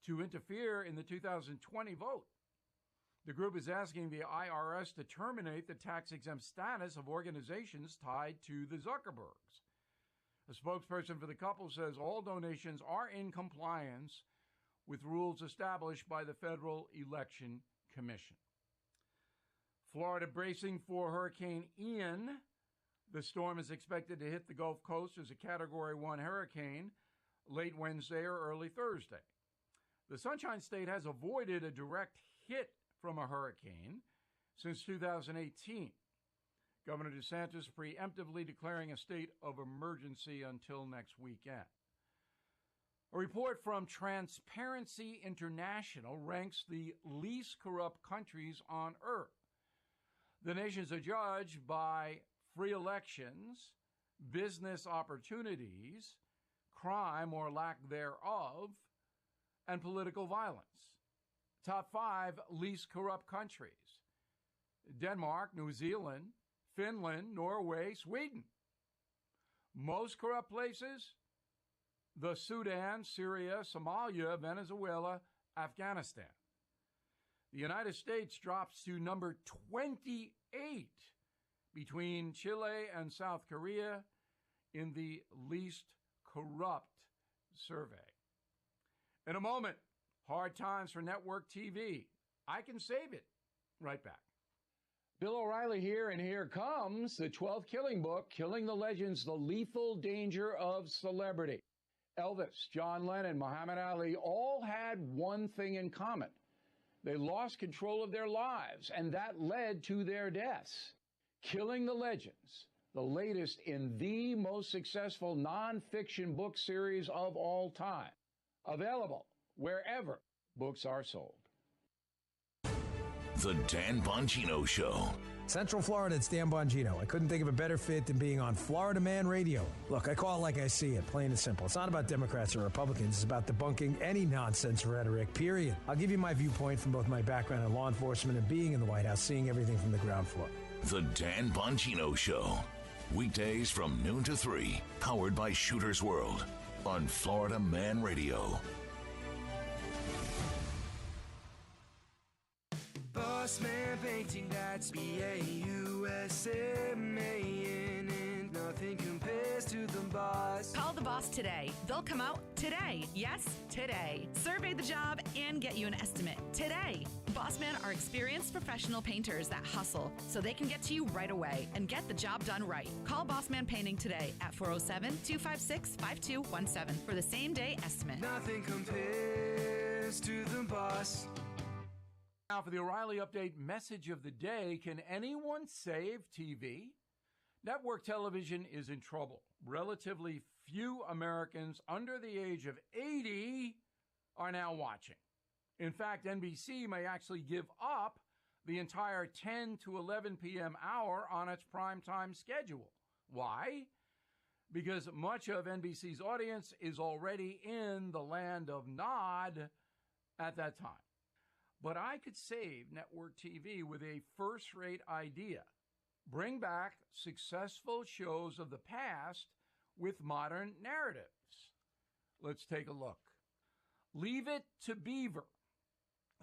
to interfere in the 2020 vote. The group is asking the IRS to terminate the tax-exempt status of organizations tied to the Zuckerbergs. A spokesperson for the couple says all donations are in compliance with rules established by the Federal Election Commission. Florida bracing for Hurricane Ian. The storm is expected to hit the Gulf Coast as a Category 1 hurricane late Wednesday or early Thursday. The Sunshine State has avoided a direct hit from a hurricane since 2018. Governor DeSantis preemptively declaring a state of emergency until next weekend. A report from Transparency International ranks the least corrupt countries on earth. The nations are judged by free elections, business opportunities, crime or lack thereof, and political violence. Top 5 least corrupt countries: Denmark, New Zealand, Finland, Norway, Sweden. Most corrupt places: the Sudan, Syria, Somalia, Venezuela, Afghanistan. The United States drops to number 28 between Chile and South Korea in the least corrupt survey. In a moment, hard times for network TV. I can save it. Right back. Bill O'Reilly here, and here comes the 12th killing book, Killing the Legends, The Lethal Danger of Celebrity. Elvis, John Lennon, Muhammad Ali all had one thing in common. They lost control of their lives, and that led to their deaths. Killing the Legends, the latest in the most successful nonfiction book series of all time. Available wherever books are sold. The Dan Bongino Show. Central Florida, it's Dan Bongino. I couldn't think of a better fit than being on Florida Man Radio. Look, I call it like I see it, plain and simple. It's not about Democrats or Republicans. It's about debunking any nonsense rhetoric, period. I'll give you my viewpoint from both my background in law enforcement and being in the White House, seeing everything from the ground floor. The Dan Bongino Show. Weekdays from noon to 3. Powered by Shooter's World. On Florida Man Radio. Bossman painting, that's B-A-U-S-M-A-N, and nothing compares compares to the boss. Call the boss today. They'll come out today. Yes, today. Survey the job and get you an estimate today. Bossmen are experienced professional painters that hustle so they can get to you right away and get the job done right. Call Bossman Painting today at 407-256-5217 for the same day estimate. Nothing compares to the boss. Now for the O'Reilly Update message of the day, can anyone save TV? Network television is in trouble. Relatively few Americans under the age of 80 are now watching. In fact, NBC may actually give up the entire 10 to 11 p.m. hour on its primetime schedule. Why? Because much of NBC's audience is already in the land of Nod at that time. But I could save network TV with a first-rate idea. Bring back successful shows of the past with modern narratives. Let's take a look. Leave It to Beaver.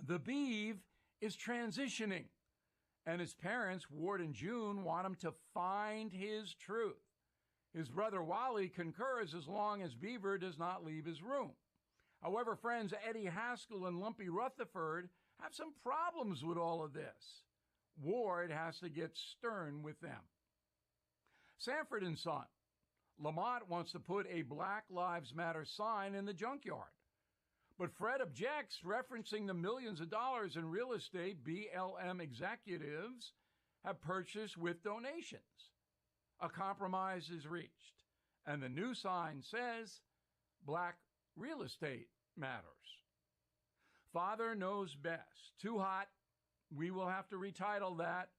The Beav is transitioning, and his parents, Ward and June, want him to find his truth. His brother Wally concurs as long as Beaver does not leave his room. However, friends Eddie Haskell and Lumpy Rutherford have some problems with all of this. Ward has to get stern with them. Sanford and Son. Lamont wants to put a Black Lives Matter sign in the junkyard. But Fred objects, referencing the millions of dollars in real estate BLM executives have purchased with donations. A compromise is reached, and the new sign says, Black Real Estate Matters. Father Knows Best. Too hot. We will have to retitle that.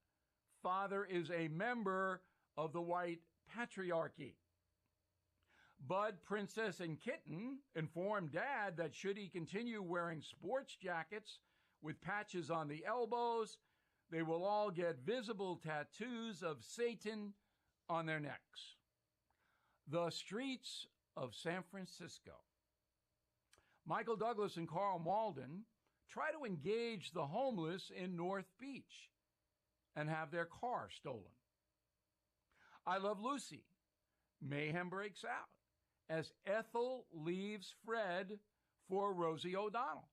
Father is a member of the white patriarchy. Bud, Princess, and Kitten informed Dad that should he continue wearing sports jackets with patches on the elbows, they will all get visible tattoos of Satan on their necks. The streets of San Francisco. Michael Douglas and Carl Malden try to engage the homeless in North Beach and have their car stolen. I Love Lucy. Mayhem breaks out as Ethel leaves Fred for Rosie O'Donnell.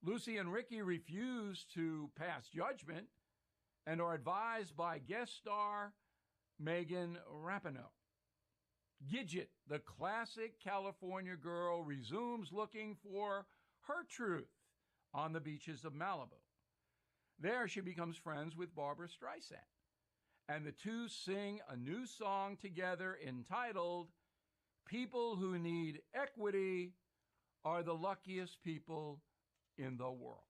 Lucy and Ricky refuse to pass judgment and are advised by guest star Megan Rapinoe. Gidget, the classic California girl, resumes looking for her truth on the beaches of Malibu. There she becomes friends with Barbara Streisand, and the two sing a new song together entitled People Who Need Equity Are the Luckiest People in the World.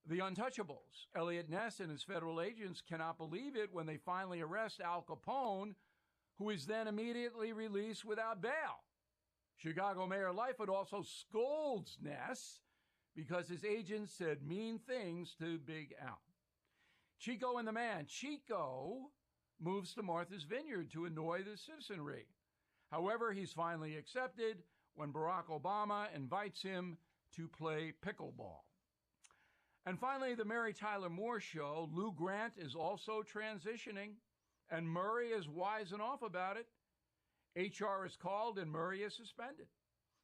The Untouchables. Elliot Ness and his federal agents cannot believe it when they finally arrest Al Capone, who is then immediately released without bail. Chicago Mayor Lightfoot also scolds Ness because his agents said mean things to Big Al. Chico and the Man. Chico moves to Martha's Vineyard to annoy the citizenry. However, he's finally accepted when Barack Obama invites him to play pickleball. And finally, the Mary Tyler Moore Show. Lou Grant is also transitioning, and Murray is wise and off about it. HR is called, and Murray is suspended.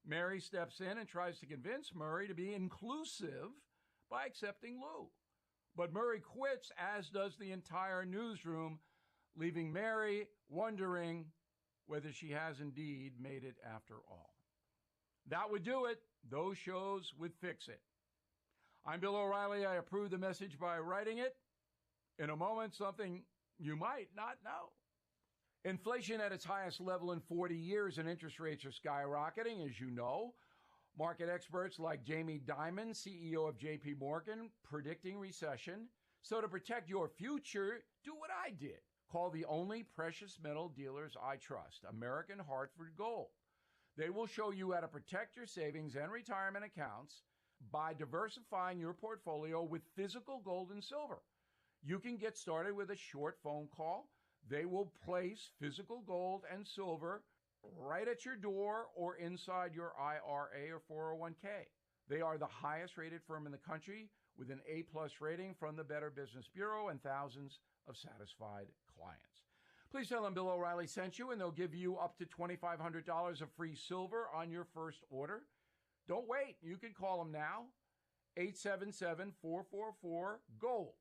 Mary steps in and tries to convince Murray to be inclusive by accepting Lou. But Murray quits, as does the entire newsroom, leaving Mary wondering whether she has indeed made it after all. That would do it. Those shows would fix it. I'm Bill O'Reilly. I approve the message by writing it. In a moment, something you might not know. Inflation at its highest level in 40 years, and interest rates are skyrocketing, as you know. Market experts like Jamie Dimon, CEO of J.P. Morgan, predicting recession. So to protect your future, do what I did. Call the only precious metal dealers I trust, American Hartford Gold. They will show you how to protect your savings and retirement accounts by diversifying your portfolio with physical gold and silver. You can get started with a short phone call. They will place physical gold and silver right at your door or inside your IRA or 401k. They are the highest rated firm in the country with an A+ rating from the Better Business Bureau and thousands of satisfied clients. Please tell them Bill O'Reilly sent you, and they'll give you up to $2,500 of free silver on your first order. Don't wait. You can call them now, 877-444-GOLD,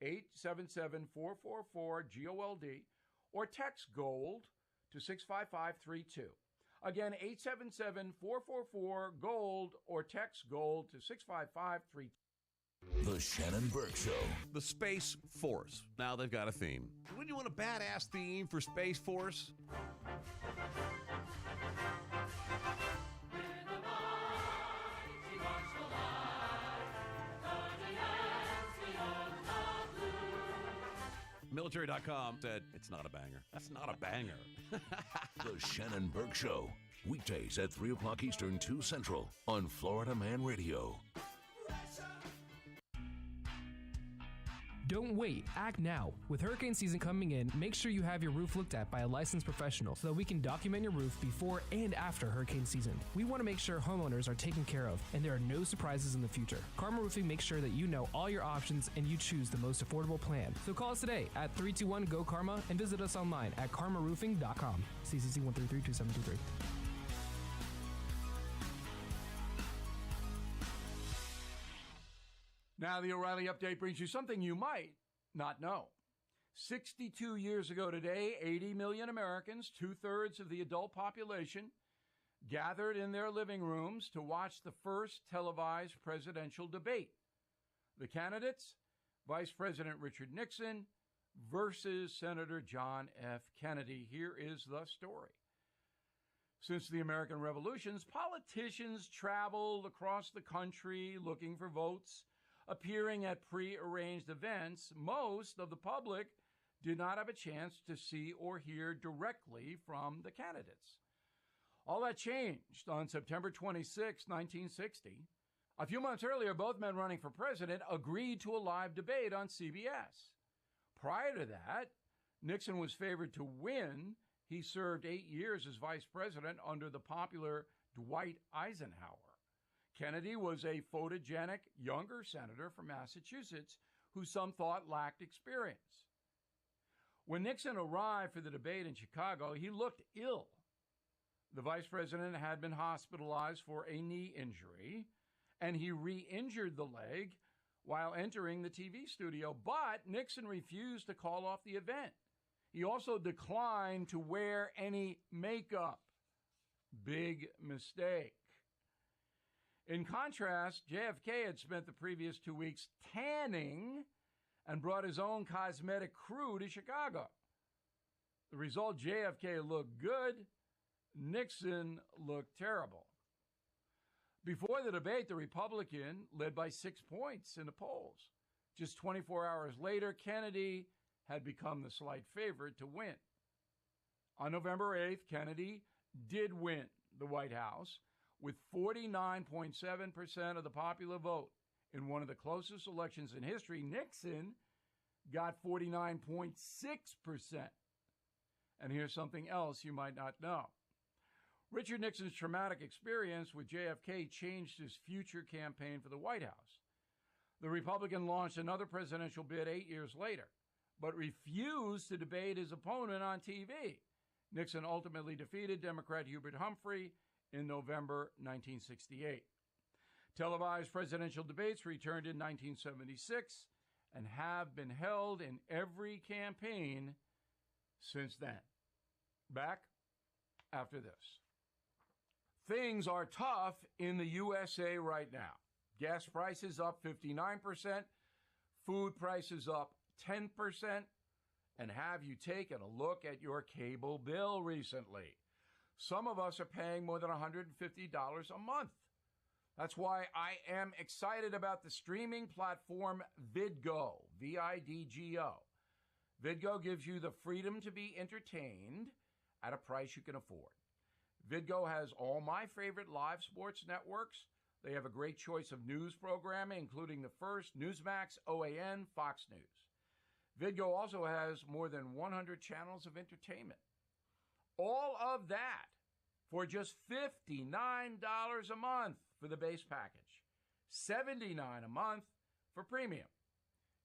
877-444-GOLD, or text GOLD to 65532. Again, 877-444-GOLD, or text GOLD to 65532. The Shannon Burke Show. The Space Force. Now they've got a theme. Wouldn't you want a badass theme for Space Force? Military.com said it's not a banger. That's not a banger. The Shannon Burke Show. Weekdays at 3 o'clock Eastern, 2 Central on Florida Man Radio. Don't wait, act now. With hurricane season coming in, make sure you have your roof looked at by a licensed professional so that we can document your roof before and after hurricane season. We want to make sure homeowners are taken care of and there are no surprises in the future. Karma Roofing makes sure that you know all your options and you choose the most affordable plan. So call us today at 321-GO-KARMA and visit us online at karmaroofing.com. CCC 133-2723. Now, the O'Reilly Update brings you something you might not know. 62 years ago today, 80 million Americans, 2/3 of the adult population, gathered in their living rooms to watch the first televised presidential debate. The candidates, Vice President Richard Nixon versus Senator John F. Kennedy. Here is the story. Since the American Revolutions, politicians traveled across the country looking for votes, appearing at pre-arranged events. Most of the public did not have a chance to see or hear directly from the candidates. All that changed on September 26, 1960. A few months earlier, both men running for president agreed to a live debate on CBS. Prior to that, Nixon was favored to win. He served 8 years as vice president under the popular Dwight Eisenhower. Kennedy was a photogenic younger senator from Massachusetts who some thought lacked experience. When Nixon arrived for the debate in Chicago, he looked ill. The vice president had been hospitalized for a knee injury, and he re-injured the leg while entering the TV studio, but Nixon refused to call off the event. He also declined to wear any makeup. Big mistake. In contrast, JFK had spent the previous 2 weeks tanning and brought his own cosmetic crew to Chicago. The result, JFK looked good, Nixon looked terrible. Before the debate, the Republican led by 6 points in the polls. Just 24 hours later, Kennedy had become the slight favorite to win. On November 8th, Kennedy did win the White House with 49.7% of the popular vote. In one of the closest elections in history, Nixon got 49.6%. And here's something else you might not know. Richard Nixon's traumatic experience with JFK changed his future campaign for the White House. The Republican launched another presidential bid 8 years later, but refused to debate his opponent on TV. Nixon ultimately defeated Democrat Hubert Humphrey in November 1968. Televised presidential debates returned in 1976 and have been held in every campaign since then. Back after this. Things are tough in the USA right now. Gas prices up 59%, food prices up 10%, and have you taken a look at your cable bill recently? Some of us are paying more than $150 a month. That's why I am excited about the streaming platform Vidgo, V-I-D-G-O. Vidgo gives you the freedom to be entertained at a price you can afford. Vidgo has all my favorite live sports networks. They have a great choice of news programming, including the first, Newsmax, OAN, Fox News. Vidgo also has more than 100 channels of entertainment. All of that for just $59 a month for the base package, $79 a month for premium.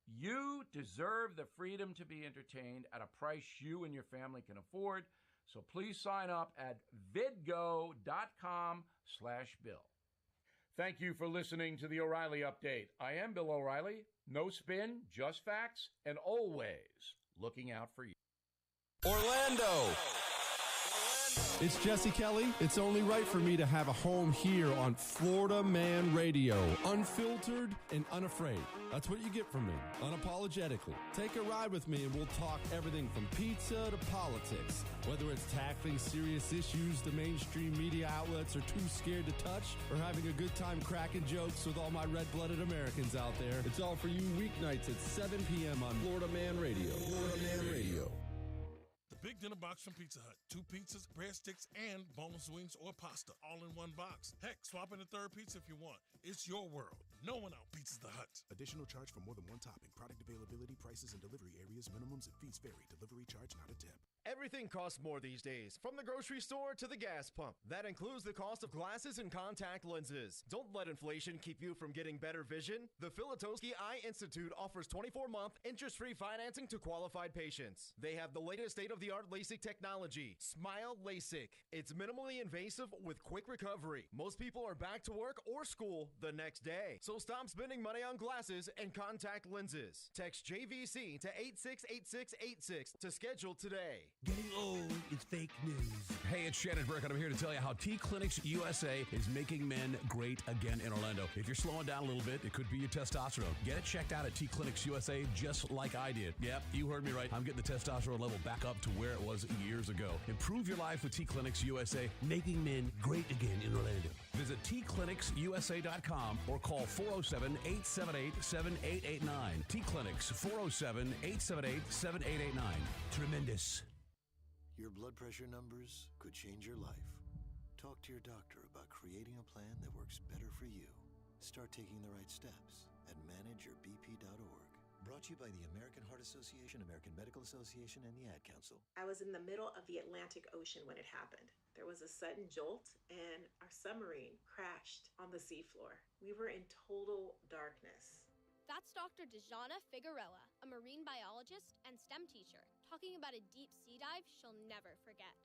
You deserve the freedom to be entertained at a price you and your family can afford. So please sign up at vidgo.com/Bill. Thank you for listening to the O'Reilly Update. I am Bill O'Reilly. No spin, just facts, and always looking out for you. Orlando. It's Jesse Kelly. It's only right for me to have a home here on Florida Man Radio. Unfiltered and unafraid. That's what you get from me, unapologetically. Take a ride with me and we'll talk everything from pizza to politics. Whether it's tackling serious issues the mainstream media outlets are too scared to touch, or having a good time cracking jokes with all my red-blooded Americans out there, it's all for you weeknights at 7 p.m. on Florida Man Radio. Florida Man Radio. Big dinner box from Pizza Hut. 2 pizzas, breadsticks, and boneless wings or pasta, all in one box. Heck, swap in a third pizza if you want. It's your world. No one out-pizzas the Hut. Additional charge for more than one topping. Product availability, prices, and delivery areas, minimums, and fees vary. Delivery charge not a tip. Everything costs more these days, from the grocery store to the gas pump. That includes the cost of glasses and contact lenses. Don't let inflation keep you from getting better vision. The Filatowski Eye Institute offers 24-month interest-free financing to qualified patients. They have the latest state-of-the-art LASIK technology, Smile LASIK. It's minimally invasive with quick recovery. Most people are back to work or school the next day. So stop spending money on glasses and contact lenses. Text JVC to 868686 to schedule today. Getting old is fake news. Hey, it's Shannon Burke, and I'm here to tell you how T-Clinics USA is making men great again in Orlando. If you're slowing down a little bit, it could be your testosterone. Get it checked out at T-Clinics USA just like I did. Yep, you heard me right. I'm getting the testosterone level back up to where it was years ago. Improve your life with T-Clinics USA, making men great again in Orlando. Visit tclinicsusa.com or call 407-878-7889. T-Clinics, 407-878-7889. Tremendous. Your blood pressure numbers could change your life. Talk to your doctor about creating a plan that works better for you. Start taking the right steps at manageyourbp.org. Brought to you by the American Heart Association, American Medical Association, and the Ad Council. I was in the middle of the Atlantic Ocean when it happened. There was a sudden jolt, and our submarine crashed on the seafloor. We were in total darkness. That's Dr. Dejana Figueroa, a marine biologist and STEM teacher, talking about a deep sea dive she'll never forget.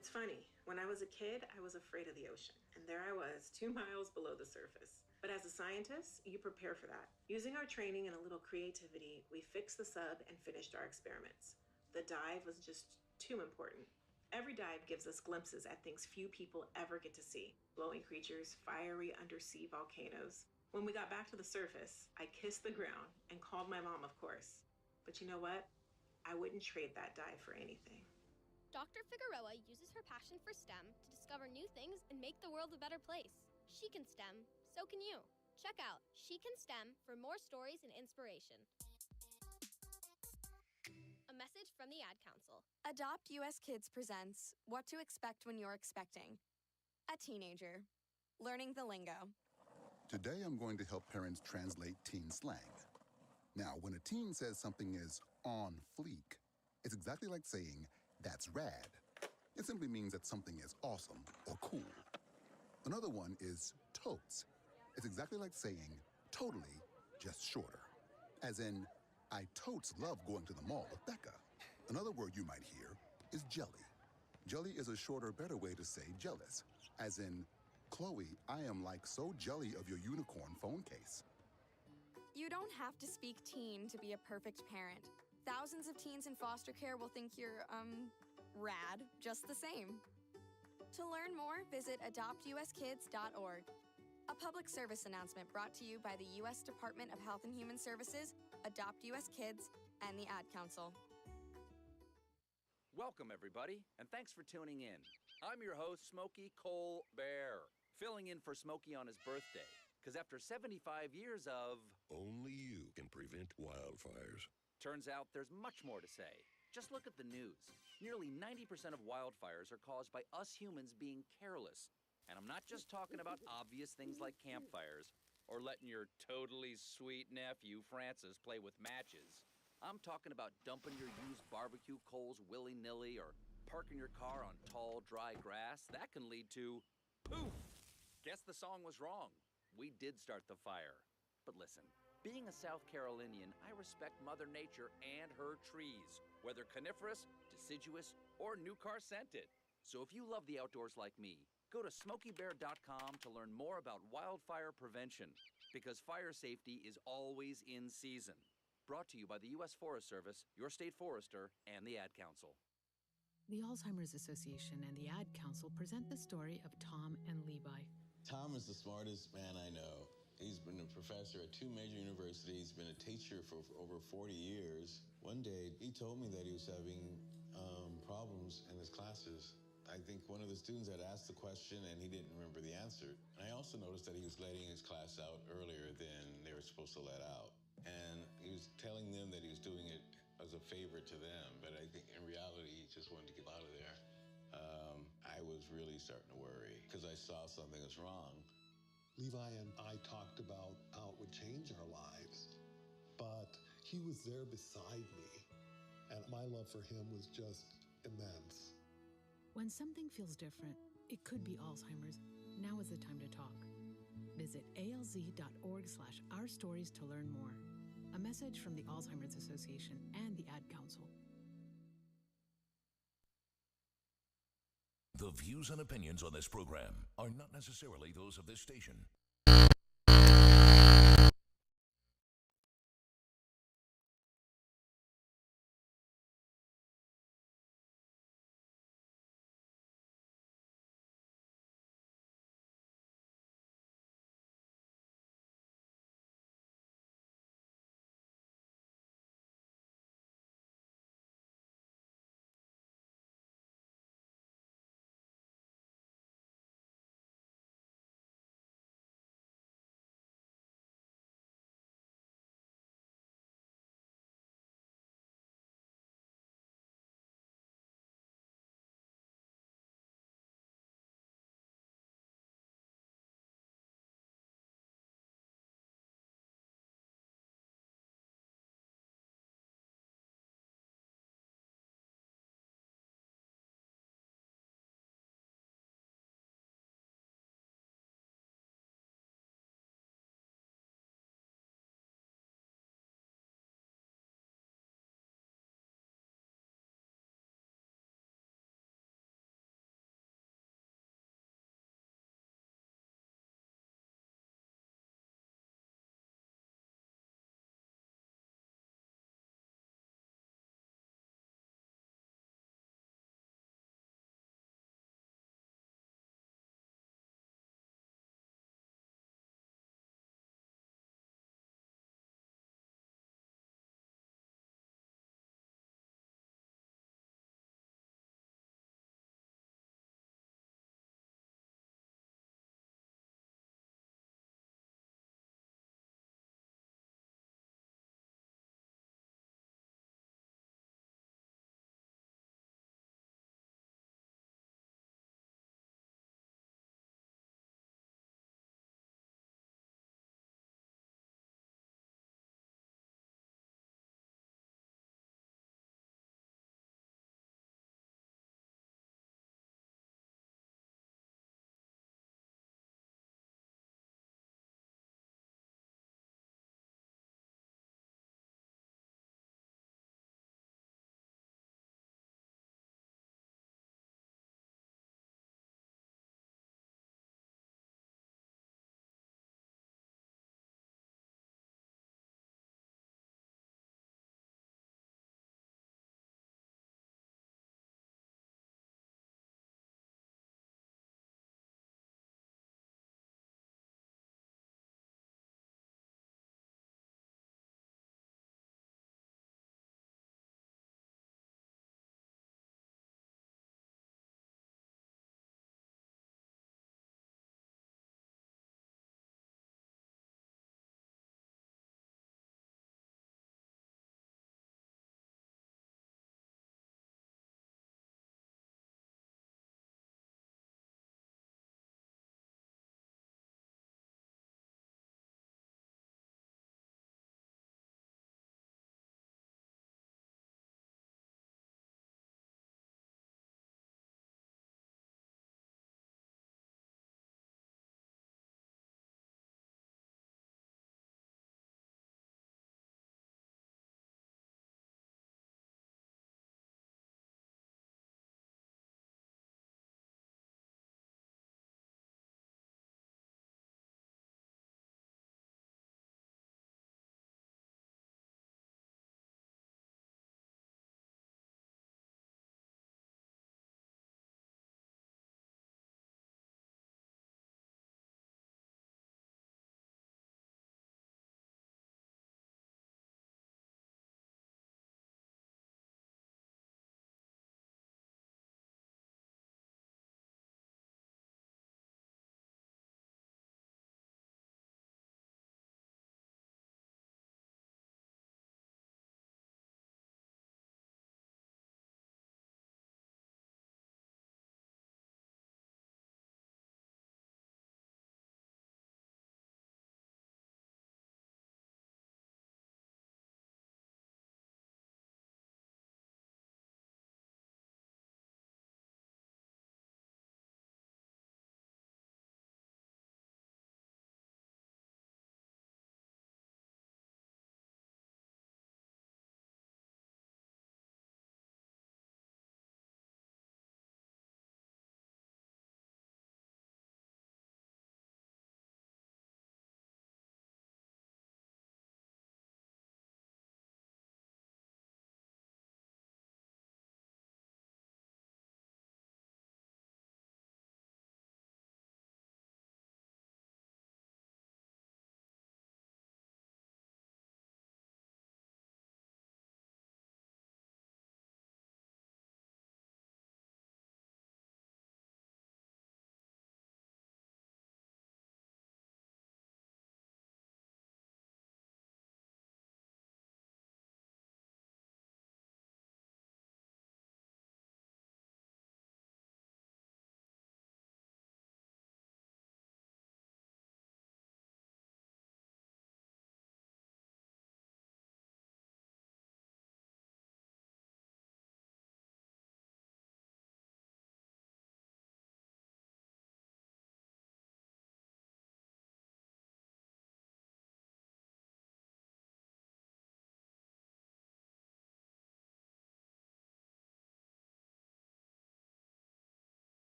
It's funny, when I was a kid, I was afraid of the ocean, and there I was, 2 miles below the surface. But as a scientist, you prepare for that. Using our training and a little creativity, we fixed the sub and finished our experiments. The dive was just too important. Every dive gives us glimpses at things few people ever get to see. Glowing creatures, fiery undersea volcanoes. When we got back to the surface, I kissed the ground and called my mom, of course. But you know what? I wouldn't trade that dive for anything. Dr. Figueroa uses her passion for STEM to discover new things and make the world a better place. She can STEM, so can you. Check out She Can STEM for more stories and inspiration. A message from the Ad Council. Adopt US Kids presents What to Expect When You're Expecting. A teenager. Learning the lingo. Today I'm going to help parents translate teen slang. Now, when a teen says something is on fleek, it's exactly like saying, that's rad. It simply means that something is awesome or cool. Another one is totes. It's exactly like saying totally, just shorter. As in, I totes love going to the mall with Becca. Another word you might hear is jelly. Jelly is a shorter, better way to say jealous. As in, Chloe, I am like so jelly of your unicorn phone case. You don't have to speak teen to be a perfect parent. Thousands of teens in foster care will think you're, rad, just the same. To learn more, visit adoptuskids.org. A public service announcement brought to you by the U.S. Department of Health and Human Services, Adopt U.S. Kids, and the Ad Council. Welcome, everybody, and thanks for tuning in. I'm your host, Smokey Cole Bear, filling in for Smokey on his birthday, because after 75 years of... Only you can prevent wildfires. Turns out there's much more to say. Just look at the news. Nearly 90% of wildfires are caused by us humans being careless. And I'm not just talking about obvious things like campfires or letting your totally sweet nephew, Francis, play with matches. I'm talking about dumping your used barbecue coals willy-nilly or parking your car on tall, dry grass. That can lead to poof! Guess the song was wrong. We did start the fire. But listen, Being a South Carolinian, I respect Mother Nature and her trees, whether coniferous, deciduous, or new car scented. So if you love the outdoors like me, go to SmokeyBear.com to learn more about wildfire prevention, because fire safety is always in season. Brought to you by the U.S. Forest Service, your state forester, and the Ad Council. The Alzheimer's Association and the Ad Council present the story of Tom and Levi. Tom is the smartest man I know. He's been a professor at 2 major universities, been a teacher for over 40 years. One day, he told me that he was having problems in his classes. I think one of the students had asked the question and he didn't remember the answer. And I also noticed that he was letting his class out earlier than they were supposed to let out. And he was telling them that he was doing it as a favor to them, but I think in reality, he just wanted to get out of there. I was really starting to worry because I saw something was wrong. Levi and I talked about how it would change our lives, but he was there beside me, and my love for him was just immense. When something feels different, it could be Alzheimer's. Now is the time to talk. Visit alz.org/ourstories to learn more. A message from the Alzheimer's Association and the Ad Council. The views and opinions on this program are not necessarily those of this station.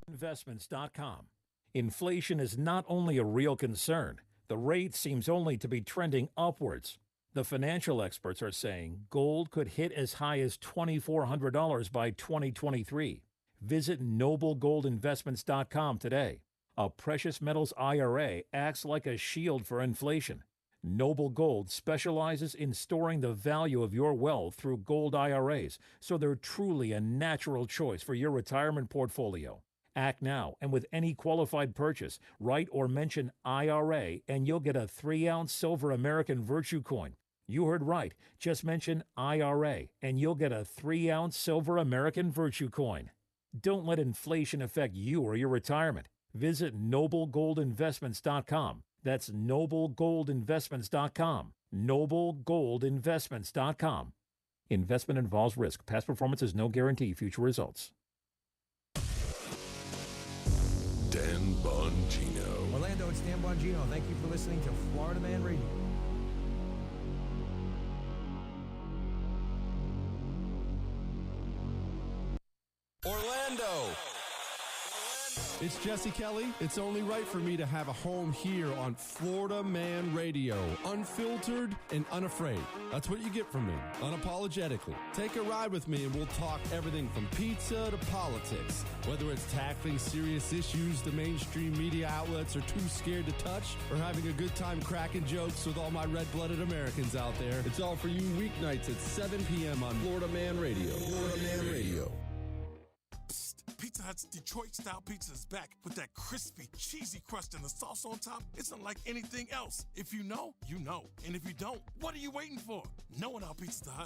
Investments.com. Inflation is not only a real concern, the rate seems only to be trending upwards. The financial experts are saying gold could hit as high as $2,400 by 2023. Visit NobleGoldInvestments.com today. A precious metals IRA acts like a shield for inflation. Noble Gold specializes in storing the value of your wealth through gold IRAs, so they're truly a natural choice for your retirement portfolio. Act now, and with any qualified purchase, write or mention IRA, and you'll get a 3-ounce silver American Virtue coin. You heard right. Just mention IRA, and you'll get a 3-ounce silver American Virtue coin. Don't let inflation affect you or your retirement. Visit NobleGoldInvestments.com. That's NobleGoldInvestments.com. NobleGoldInvestments.com. Investment involves risk. Past performance is no guarantee future results. Dan Bongino. Orlando, it's Dan Bongino. Thank you for listening to Florida Man Radio. Orlando. It's Jesse Kelly. It's only right for me to have a home here on Florida Man Radio. Unfiltered and unafraid. That's what you get from me, unapologetically. Take a ride with me and we'll talk everything from pizza to politics. Whether it's tackling serious issues the mainstream media outlets are too scared to touch, or having a good time cracking jokes with all my red-blooded Americans out there. It's all for you weeknights at 7 p.m. on Florida Man Radio. Florida Man Radio. Pizza Hut's Detroit-style pizza is back with that crispy, cheesy crust and the sauce on top. It's unlike anything else. If you know, you know. And if you don't, what are you waiting for? Know it, our Pizza Hut.